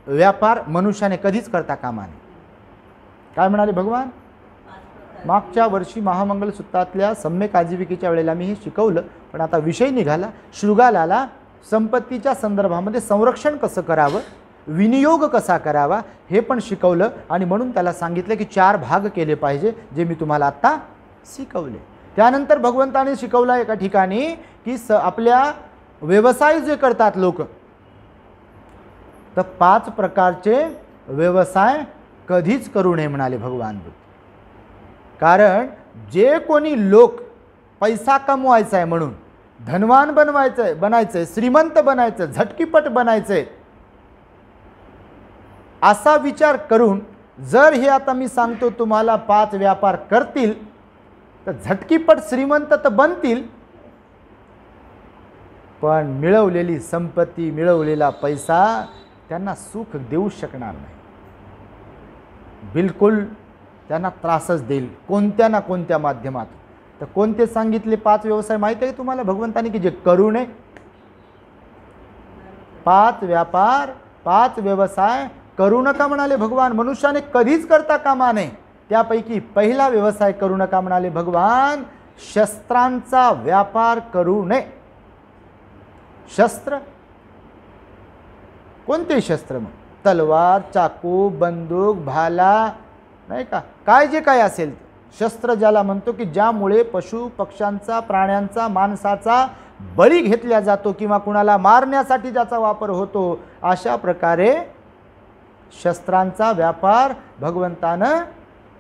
[SPEAKER 3] व्यापार मनुष्याने कधीच करता कामा नये. काय म्हणाले भगवान? मागच्या वर्षी महामंगल सूत्रातल्या सम्यक आजीविकेच्या वेळेला मी हे शिकवलं, पण आता विषय निघाला, शृगालाला संपत्तीच्या संदर्भामध्ये संरक्षण कसं करावं, विनियोग कसा करावा हे पण शिकवलं. आणि म्हणून त्याला सांगितलं की 4 भाग केले पाहिजे, जे मी तुम्हाला आत्ता शिकवले. त्यानंतर भगवंताने शिकवलं एका ठिकाणी की आपल्या व्यवसाय जे करतात लोक, तर 5 प्रकारचे व्यवसाय कधीच करू नये म्हणाले भगवान बुद्ध. कारण जे कोणी लोक पैसा कमवायचा आहे म्हणून, धनवान बनायचं आहे, श्रीमंत बनायचं आहे, झटकीपट बनायचं आहे, असा विचार करून जर हे आता मी सांगतो तुम्हाला 5 व्यापार करतील तर झटकीपट श्रीमंत तर बनतील, पण मिळवलेली संपत्ती, मिळवलेला पैसा त्यांना सुख देऊ शकणार नाही. बिलकुल त्यांना त्रासच देईल कोणत्या ना कोणत्या माध्यमातून. तर कोणते सांगितले 5 व्यवसाय माहिती आहे तुम्हाला भगवंतानी की जे करू नये? 5 व्यापार, 5 व्यवसाय करू नका म्हणाले भगवान. मनुष्याने कधीच करता कामा नये. त्यापैकी पहिला व्यवसाय करू नका म्हणाले भगवान, शस्त्रांचा व्यापार करू नये. शस्त्र कोणते शस्त्र? मग तलवार, चाकू, बंदूक, भाला, नाही का, काय जे काय असेल शस्त्र ज्याला म्हणतो की ज्यामुळे पशु पक्ष्यांचा, प्राण्यांचा, माणसाचा बळी घेतला जातो किंवा कुणाला मारण्यासाठी ज्याचा वापर होतो, अशा प्रकारे शस्त्रांचा व्यापार भगवंतानं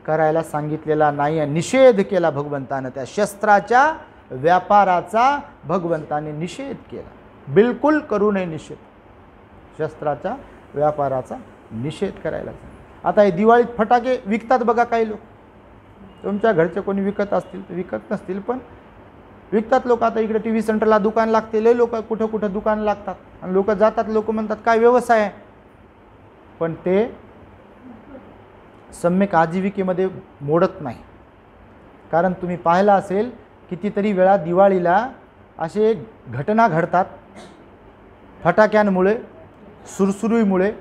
[SPEAKER 3] करायला सांगितलेला नाही. निषेध केला भगवंतानं. त्या शस्त्राच्या व्यापाराचा भगवंताने निषेध केला. बिलकुल करू नये निषेध. शस्त्राच्या व्यापाराचा निषेध करायला सांगितलं. आता हे दिवाळीत फटाके विकतात बघा काही लोक. तुमच्या घरचे कोणी विकत असतील तर, विकत नसतील पण विकतात लोक. आता इकडे TV सेंटरला दुकान लागते, लय लोक कुठं कुठं दुकान लागतात आणि लोक जातात. लोक म्हणतात काय व्यवसाय आहे, पण ते सम्यक आजीविकेमध्ये मोडत नाही. कारण तुम्ही पाहिलं असेल कितीतरी वेळा दिवाळीला असे घटना घडतात, फटाक्यांमुळे, सुरसुरीमुळे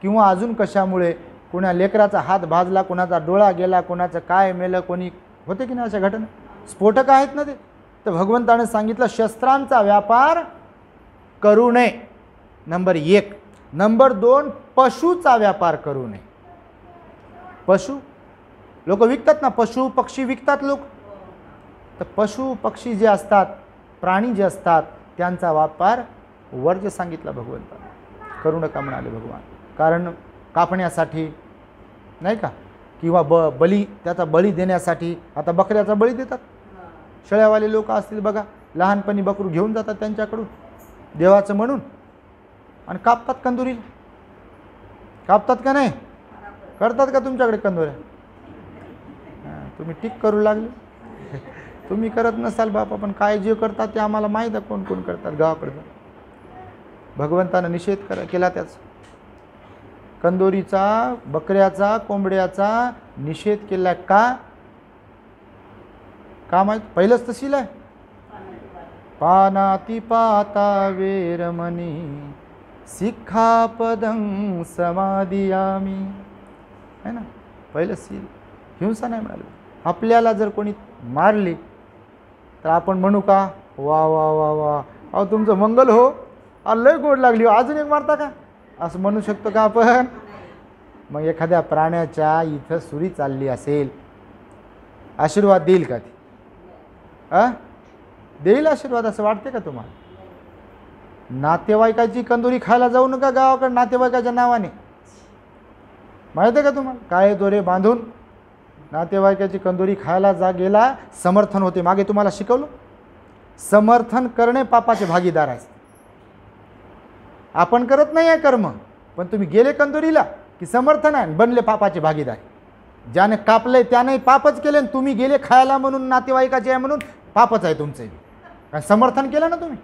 [SPEAKER 3] किंवा अजून कशामुळे, कोणा लेकराचा हात भाजला, कोणाचा डोळा गेला, कोणाचं काय मेलं, कोणी होते की नाही अशा घटना, स्फोटक आहेत ना ते. तर भगवंताने सांगितलं शस्त्रांचा व्यापार करू नये, नंबर 1. नंबर 2, पशुचा व्यापार करू नये. पशु लोक विकतात ना, पशु पक्षी विकतात लोक. तर पशु पक्षी जे असतात, प्राणी जे असतात, त्यांचा व्यापार वर्ज्य सांगितला भगवंताने, करू नका म्हणाले भगवान. कारण कापण्यासाठी नाही का, किंवा बली, त्याचा बळी देण्यासाठी. आता बकऱ्याचा बळी देतात, शेळ्यावाले लोक असतील बघा, लहानपणी बकरू घेऊन जातात त्यांच्याकडून देवाचं म्हणून आणि कापतात कंदुरीला. कापतात का नाही, करतात का तुमच्याकडे कंदुऱ्या? तुम्ही टिक करू लागले. तुम्ही करत नसाल बापा, पण काय जे करतात ते आम्हाला माहीत आहे कोण कोण करतात गावाकडचं. भगवंतानं निषेध केला त्याचा, कंदोरीचा, बकऱ्याचा, कोंबड्याचा निषेध केला. का माहीत? पहिलंच तशील आहे, पानाती पाता वेरमणी सिक्खापदं समादियामी, है ना. पहिलं सील हिंसा नाही म्हणाले. आपल्याला जर कोणी मारली तर आपण म्हणू का, वा वा वा वा, अहो तुमचं मंगल हो, लय गोड लागली हो, अजून एक मारता का, असं म्हणू शकतो का आपण? मग एखाद्या प्राण्याच्या इथं सुरी चालली असेल, आशीर्वाद देईल का ती? देईल आशीर्वाद असं वाटते का तुम्हाला? नातेवाईकाची कंदुरी खायला जाऊ नका गावाकडे नातेवाईकाच्या नावाने. माहिती आहे का तुम्हाला? काळे दोरे बांधून नातेवाईकाची कंदुरी खायला गेला, समर्थन होते. मागे तुम्हाला शिकवलं, समर्थन करणे पापाचे भागीदार आहे. आपण करत नाही आहे कर्म, पण तुम्ही गेले कंदुरीला की समर्थन आहे, बनले पापाचे भागीदार. ज्याने कापले त्याने पापच केले, तुम्ही गेले खायला म्हणून, नातेवाईकाचे आहे म्हणून पापच आहे तुमचे. काय समर्थन केलं ना तुम्ही?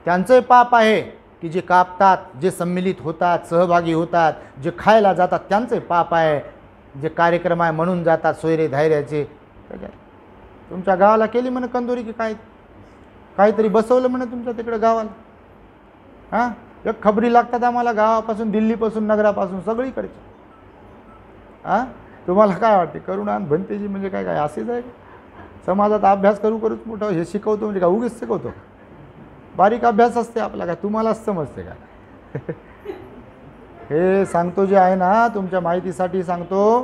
[SPEAKER 3] त्यांचे पाप आहे की जे कापतात, जे सम्मिलित होतात, सहभागी होतात, जे खायला जातात, त्यांचे पाप आहे. जे कार्यक्रम आहे म्हणून जातात सोयरे धायऱ्याचे. तुमच्या गावाला केली म्हणे कंदुरी की काय, काहीतरी बसवलं म्हणे तुमच्या तिकडे गावाला. हां, एक खबरी लागतात आम्हाला गावापासून, दिल्लीपासून, नगरापासून, सगळीकडचे. हां, तुम्हाला काय वाटते? करुणा आणि भंतेजी म्हणजे काय काय असेच आहे? समाजात अभ्यास करूच मोठं हे शिकवतो म्हणजे काय उगीच शिकवतो? बारीक अभ्यास असते आपला, काय तुम्हालाच समजते का? हे सांगतो जे आहे ना, तुमच्या माहितीसाठी सांगतो,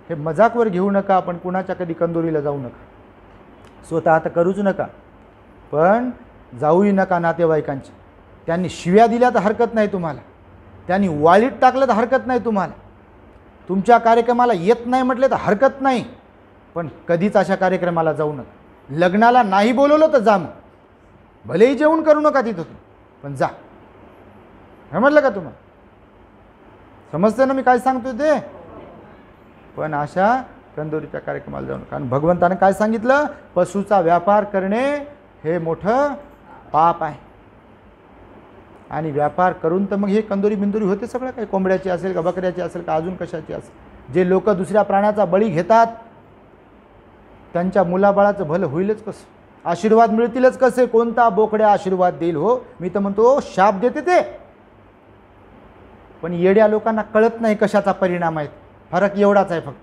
[SPEAKER 3] हे मजाकवर घेऊ नका. पण कुणाच्या कधी कंदुरीला जाऊ नका, स्वतः आता करूच नका, पण जाऊही नका नातेवाईकांची. त्यांनी शिव्या दिल्या तर हरकत नाही तुम्हाला, त्यांनी वाळीत टाकलं तर हरकत नाही तुम्हाला, तुमच्या कार्यक्रमाला येत नाही म्हटले तर हरकत नाही, पण कधीच अशा कार्यक्रमाला जाऊ नका. लग्नाला नाही बोलवलं तर जा, मग भलेही जेवण करू नका तिथं, पण जा. हे म्हटलं का तुम्हाला? समजतं ना मी काय सांगतो ते? पण अशा कंदुरीच्या कार्यक्रमाला जाऊ नका. कारण भगवंताने काय सांगितलं? पशुचा व्यापार करणे हे मोठं पाप आहे. आणि व्यापार करून तर मग हे कंदुरी बिंदुरी होते सगळं काही, कोंबड्याची असेल का, बकऱ्याची असेल का, अजून कशाची असेल. जे लोक दुसऱ्या प्राण्याचा बळी घेतात त्यांच्या मुलाबाळाचं भलं होईलच कसं, आशीर्वाद मिळतीलच कसे? कोणता बोकड्या आशीर्वाद देईल हो? मी तर म्हणतो शाप देते ते. पण येड्या लोकांना कळत नाही कशाचा परिणाम आहे. फरक एवढाच आहे फक्त.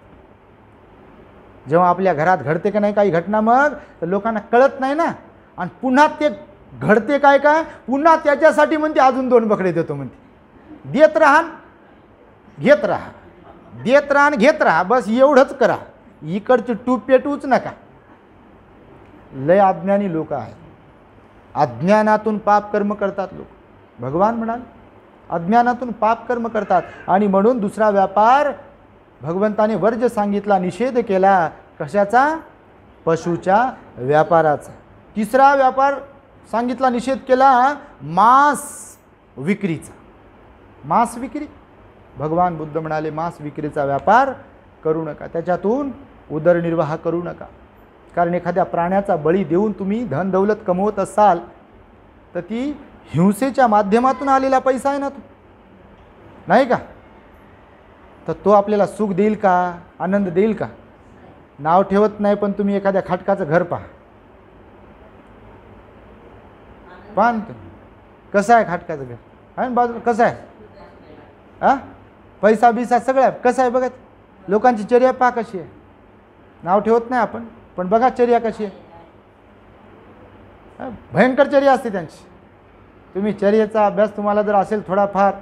[SPEAKER 3] जेव्हा आपल्या घरात घडते का नाही काही घटना, मग तर लोकांना कळत नाही ना. आणि पुन्हा ते घडते काय काय, पुन्हा त्याच्यासाठी म्हणते अजून 2 बकडे देतो म्हणते. देत राहा, घेत राहा, देत राहा, घेत राहा, बस एवढंच करा. इकडची टूप पेटूच नका. लय अज्ञानी लोक आहेत, अज्ञानातून पाप कर्म करतात लोक. भगवान म्हणाल अज्ञानातून पाप कर्म करतात. आणि म्हणून दुसरा व्यापार भगवंताने वर्ज्य सांगितला, निषेध केला. कशाचा? पशुच्या व्यापाराचा. तिसरा व्यापार सांगितला, निषेध केला, मांस विक्रीचा. मांस विक्री, भगवान बुद्ध म्हणाले मांस विक्रीचा व्यापार करू नका, त्याच्यातून उदरनिर्वाह करू नका. कारण एखाद्या प्राण्याचा बळी देऊन तुम्ही धन दौलत कमवत असाल तर ती हिंसेच्या माध्यमातून आलेला पैसा आहे ना, तो नाही का? तर तो आपल्याला सुख देईल का, आनंद देईल का? नाव ठेवत नाही, पण तुम्ही एखाद्या खाटकाचं घर पहा, पान कसं आहे खाटकाचं घर आहे बाजूला कसं आहे पैसा बिसा सगळं आहे कसं आहे बघा लोकांची चर्या पहा कशी आहे नाव ठेवत नाही आपण पण बघा चर्या कशी आहे भयंकर चर्या असते त्यांची तुम्ही चर्येचा अभ्यास तुम्हाला जर असेल थोडाफार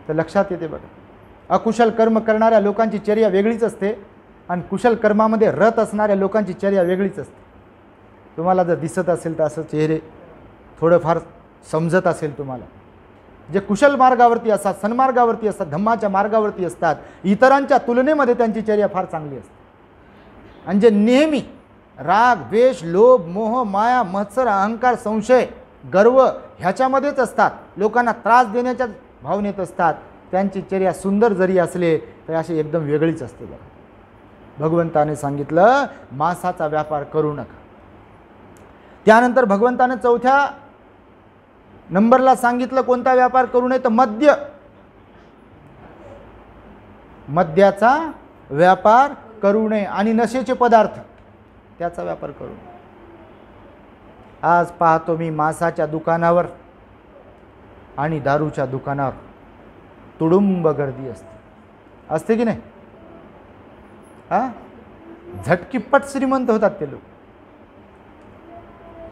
[SPEAKER 3] तर लक्षात येते बघा अकुशल कर्म करणाऱ्या लोकांची चर्या वेगळीच असते आणि कुशल कर्मामध्ये रत असणाऱ्या लोकांची चर्या वेगळीच असते तुम्हाला जर दिसत असेल तर असं चेहरे थोडंफार समजत असेल तुम्हाला जे कुशल मार्गावरती असतात सन्मार्गावरती असतात धम्माच्या मार्गावरती असतात इतरांच्या तुलनेमध्ये त्यांची चर्या फार चांगली असते आणि जे नेहमी राग द्वेष लोभ मोह माया मत्सर अहंकार संशय गर्व ह्याच्यामध्येच असतात लोकांना त्रास देण्याच्या भावनेत असतात त्यांची चर्या सुंदर जरी असले तरी अशी एकदम वेगळीच असते भगवंताने सांगितलं मांसाचा व्यापार करू नका त्यानंतर भगवंताने चौथ्या नंबरला सांगितलं कोणता व्यापार करू नये तर मद्याचा व्यापार करू नये आणि नशेचे पदार्थ त्याचा व्यापार करू नये आज पाहतो मी मांसाच्या दुकानावर आणि दारूच्या दुकानावर तुडुंब गर्दी असते की नाही झटकीपट श्रीमंत होतात ते लोक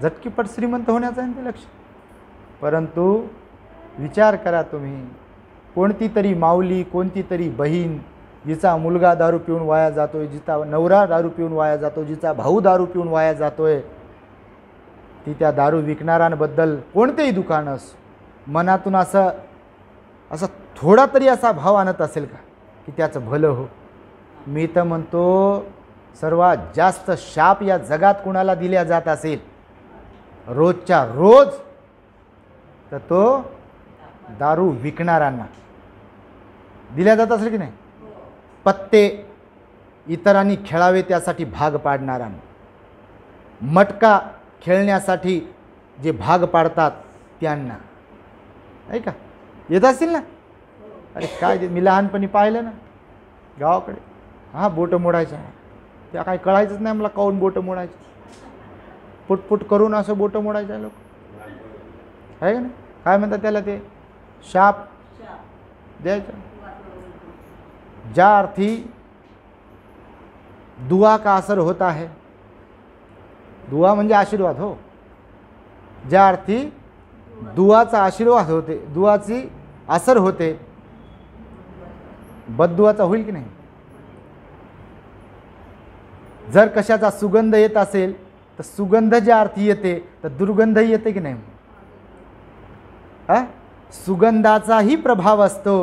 [SPEAKER 3] झटकीपट श्रीमंत होण्याचं आहे ते लक्ष परंतु विचार करा तुम्ही कोणती तरी माऊली कोणती तरी बहीण जिचा मुलगा दारू पिऊन वाया जातोय जिचा नवरा दारू पिऊन वाया जातो जिचा भाऊ दारू पिऊन वाया जातोय ती त्या दारू विकणाऱ्यांबद्दल कोणतेही दुकान असो मनातून असं थोडा तरी असा भाव आणत असेल का की त्याचं भलं हो मी तर म्हणतो सर्वात जास्त शाप या जगात कुणाला दिल्या जात असेल रोजच्या रोज तर तो दारू विकणाऱ्यांना दिल्या जात असेल की नाही पत्ते इतरांनी खेळावे त्यासाठी भाग पाडणाऱ्यांना मटका खेळण्यासाठी जे भाग पाडतात त्यांना आहे का येत असतील ना अरे काय मी लहानपणी पाहिलं ना गावाकडे बोटं मोडायचं त्या काय कळायचंच नाही मला काऊन बोटं मोडायचं पुटपुट करून असं बोटं मोडायचं आहे लोक आहे का नाही काय म्हणतात त्याला ते शाप द्यायचं ज्या अर्थी दुआ का असर होता है दुआ म्हणजे आशीर्वाद हो ज्या अर्थी दुआचा आशीर्वाद होते दुआची असर होते बद्दुआचा होईल की नाही जर कशाचा सुगंध येत असेल तर सुगंध ज्या अर्थी येते तर दुर्गंधही येते की नाही सुगंधाचाही प्रभाव असतो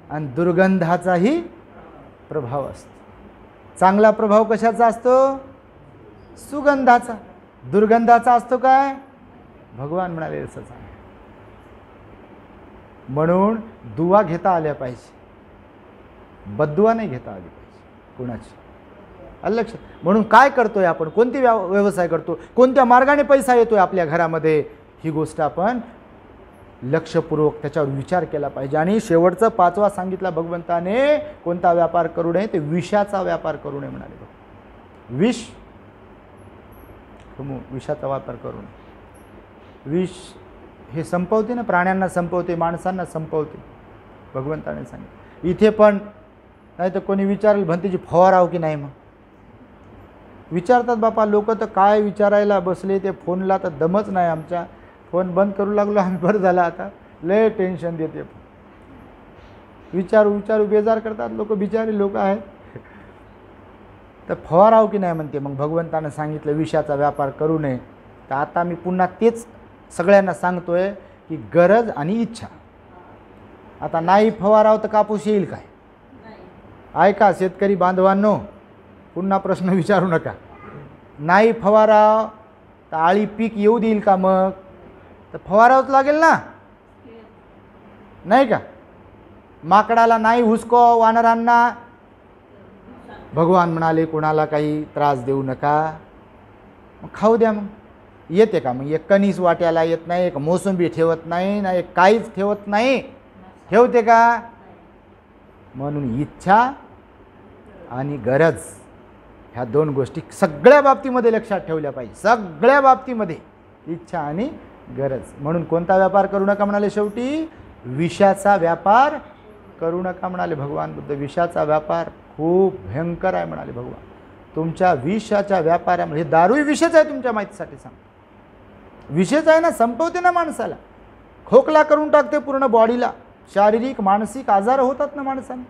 [SPEAKER 3] आणि दुर्गंधाचाही प्रभाव असतो चांगला प्रभाव कशाचा असतो सुगंधाचा दुर्गंधाचा असतो काय भगवान म्हणाले असंच आहे म्हणून दुआ घेता आल्या पाहिजे बद्दुआ नाही घेता आली पाहिजे कोणाची लक्षात म्हणून काय करतोय आपण कोणती व्यवसाय करतो कोणत्या मार्गाने पैसा येतोय आपल्या घरामध्ये ही गोष्ट आपण लक्षपूर्वक त्याच्यावर विचार केला पाहिजे आणि शेवटचं पाचवा सांगितला भगवंताने कोणता व्यापार करू नये ते विषाचा व्यापार करू नये म्हणाले विषाचा व्यापार करू नये विष हे संपवते ना प्राण्यांना संपवते माणसांना संपवते भगवंताने सांगितलं इथे पण नाही तर कोणी विचारेल भंतीची फवाराव की नाही मग विचारतात बापा लोक तर काय विचारायला बसले ते फोनला तर दमच नाही आमच्या फोन बंद करू लागलो आम्ही बरं झालं आता लय टेन्शन देते विचारू बेजार करतात लोक बिचारे लोक आहेत तर फवाराव की नाही म्हणते मग भगवंतानं सांगितलं विषाचा व्यापार करू नये तर आता मी पुन्हा तेच सगळ्यांना सांगतोय की गरज आणि इच्छा आता नाही फवाराव तर कापूस येईल काय ऐका शेतकरी बांधवांनो पुन्हा प्रश्न विचारू नका नाही फवाराव तर आळी पीक येऊ देईल का मग तर फवारावच लागेल ना नाही का माकडाला नाही हुसको वानरांना भगवान म्हणाले कोणाला काही त्रास देऊ नका मग खाऊ द्या मग येते का मग एक कणीस वाट्याला येत नाही एक मोसंबी ठेवत नाही ना एक काहीच ठेवत नाही ठेवते का म्हणून इच्छा आणि गरज ह्या दोन गोष्टी सगळ्या बाबतीमध्ये लक्षात ठेवल्या पाहिजे सगळ्या बाबतीमध्ये इच्छा आणि गरज. म्हणून कोणता व्यापार करू नका म्हणाले शेवटी? विषाचा व्यापार करू नका म्हणाले भगवान बुद्ध. विषाचा व्यापार खूप भयंकर आहे म्हणाले भगवान. तुमच्या विषाच्या व्यापारामध्ये, दारू विषच आहे तुमच्या माहितीसाठी सांगतो. विषच आहे ना, संपवते ना माणसाला, खोकला करून टाकते पूर्ण बॉडीला, शारीरिक मानसिक आजार होतात ना माणसांना,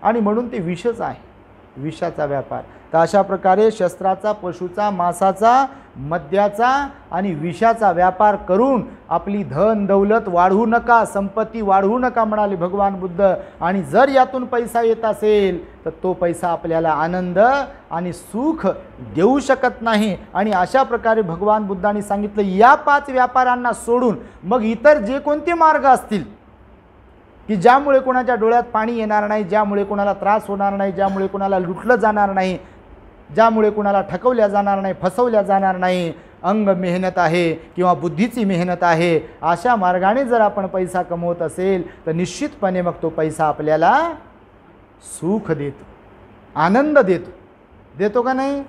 [SPEAKER 3] आणि म्हणून ते विषच आहे, विषाचा व्यापार. तर अशा प्रकारे शस्त्राचा, पशुचा, मांसाचा, मद्याचा आणि विषाचा व्यापार करून आपली धन दौलत वाढवू नका, संपत्ती वाढवू नका म्हणाले भगवान बुद्ध. आणि जर यातून पैसा येत असेल तर तो पैसा आपल्याला आनंद आणि सुख देऊ शकत नाही. आणि अशा प्रकारे भगवान बुद्धांनी सांगितलं, या 5 व्यापारांना सोडून मग इतर जे कोणते मार्ग असतील की ज्यामुळे कोणाच्या डोळ्यात पाणी येणार नाही, ज्यामुळे कोणाला त्रास होणार नाही, ज्यामुळे कोणाला लुटलं जाणार नाही, ज्यामुळे कोणाला ठकवल्या जाणार नाही, फसवल्या जाणार नाही, अंग मेहनत आहे किंवा बुद्धीची मेहनत आहे, अशा मार्गाने जर आपण पैसा कमवत असेल तर निश्चितपणे मग तो पैसा आपल्याला सुख देतो, आनंद देतो. देतो का नाही?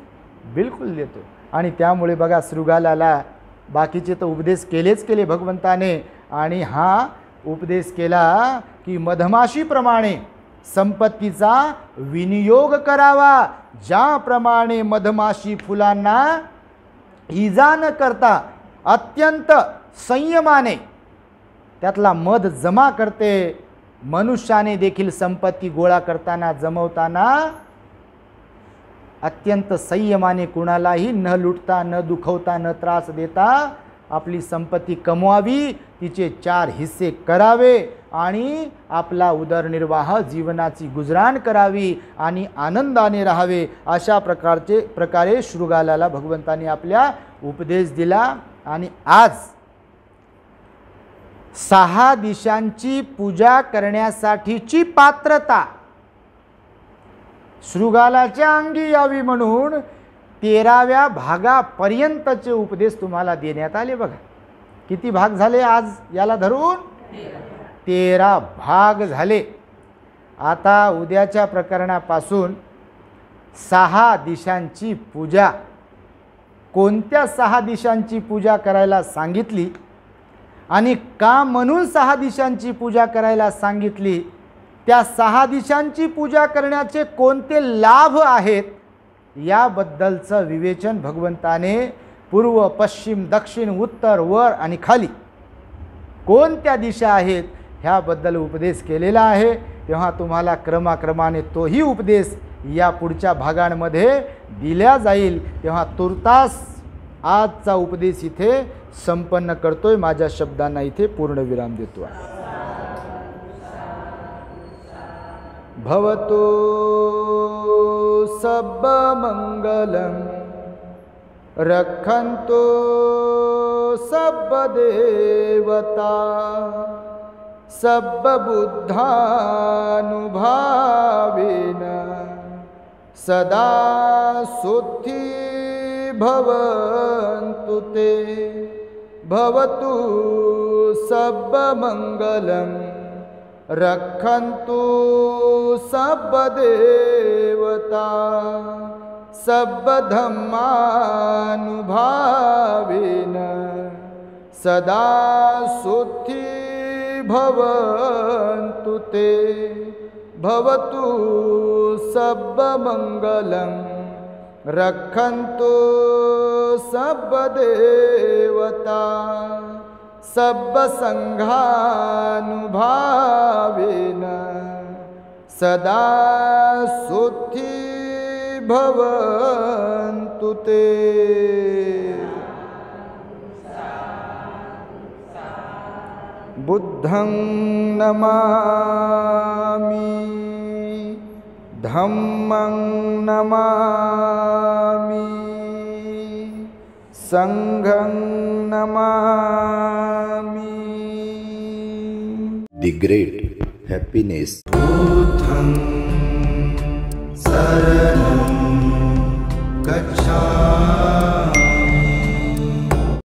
[SPEAKER 3] बिलकुल देतो. आणि त्यामुळे बघा, शृगालाला बाकीचे तर उपदेश केले भगवंताने, आणि हा उपदेश केला की मधमाशीप्रमाणे संपत्तीचा विनियोग करावा. ज्याप्रमाणे मधमाशी फुलांना इजा न करता अत्यंत संयमाने त्यातला मध जमा करते, मनुष्याने देखील संपत्ती गोळा करताना, जमवताना अत्यंत संयमाने, कुणालाही न लुटता, न दुखवता, न त्रास देता आपली संपत्ती कमवावी, तिचे 4 हिस्से करावे आणि आपला उदरनिर्वाह, जीवनाची गुजराण करावी आणि आनंदाने राहावे. अशा प्रकारे शृगालाला भगवंतांनी आपल्या उपदेश दिला. आणि आज 6 दिशांची पूजा करण्यासाठीची पात्रता शृगालाच्या अंगी यावी म्हणून 13व्या भागापर्यंतचे उपदेश तुम्हाला देण्यात आले. बघा किती भाग झाले आज याला धरून? 13 भाग झाले. आता उद्याच्या प्रकरणापासून 6 दिशांची पूजा, कोणत्या 6 दिशांची पूजा करायला सांगितली आणि का म्हणून 6 दिशांची पूजा करायला सांगितली, त्या 6 दिशांची पूजा करण्याचे कोणते लाभ आहेत, याबद्दलचं विवेचन भगवंताने पूर्व, पश्चिम, दक्षिण, उत्तर, वर आणि खाली कोणत्या दिशा आहेत ह्याबद्दल उपदेश केलेला आहे. तेव्हा तुम्हाला क्रमाक्रमाने तोही उपदेश या पुढच्या भागांमध्ये दिला जाईल. तेव्हा तुर्तास आजचा उपदेश इथे संपन्न करतोय. माझ्या शब्दांना इथे पूर्णविराम देतो. भवतो सब मंगलम रक्षन्तु सब देवता सब बुद्धानुभावेन सदा सुखी भवन्तु ते. भवतु सब मंगलम रक्षन्तु सब देवता सब धम्मानुभावेन सदा सुखी भवन्तु ते. भवतु सब मंगलम रक्षन्तु सब देवता सब संघानुभावेन सदा सुखी भवन्तु ते. बुद्धं नमामि, धम्मं नमामि, संघं नमामि.
[SPEAKER 1] The great happiness.
[SPEAKER 2] बुद्धं शरणं गच्छामि.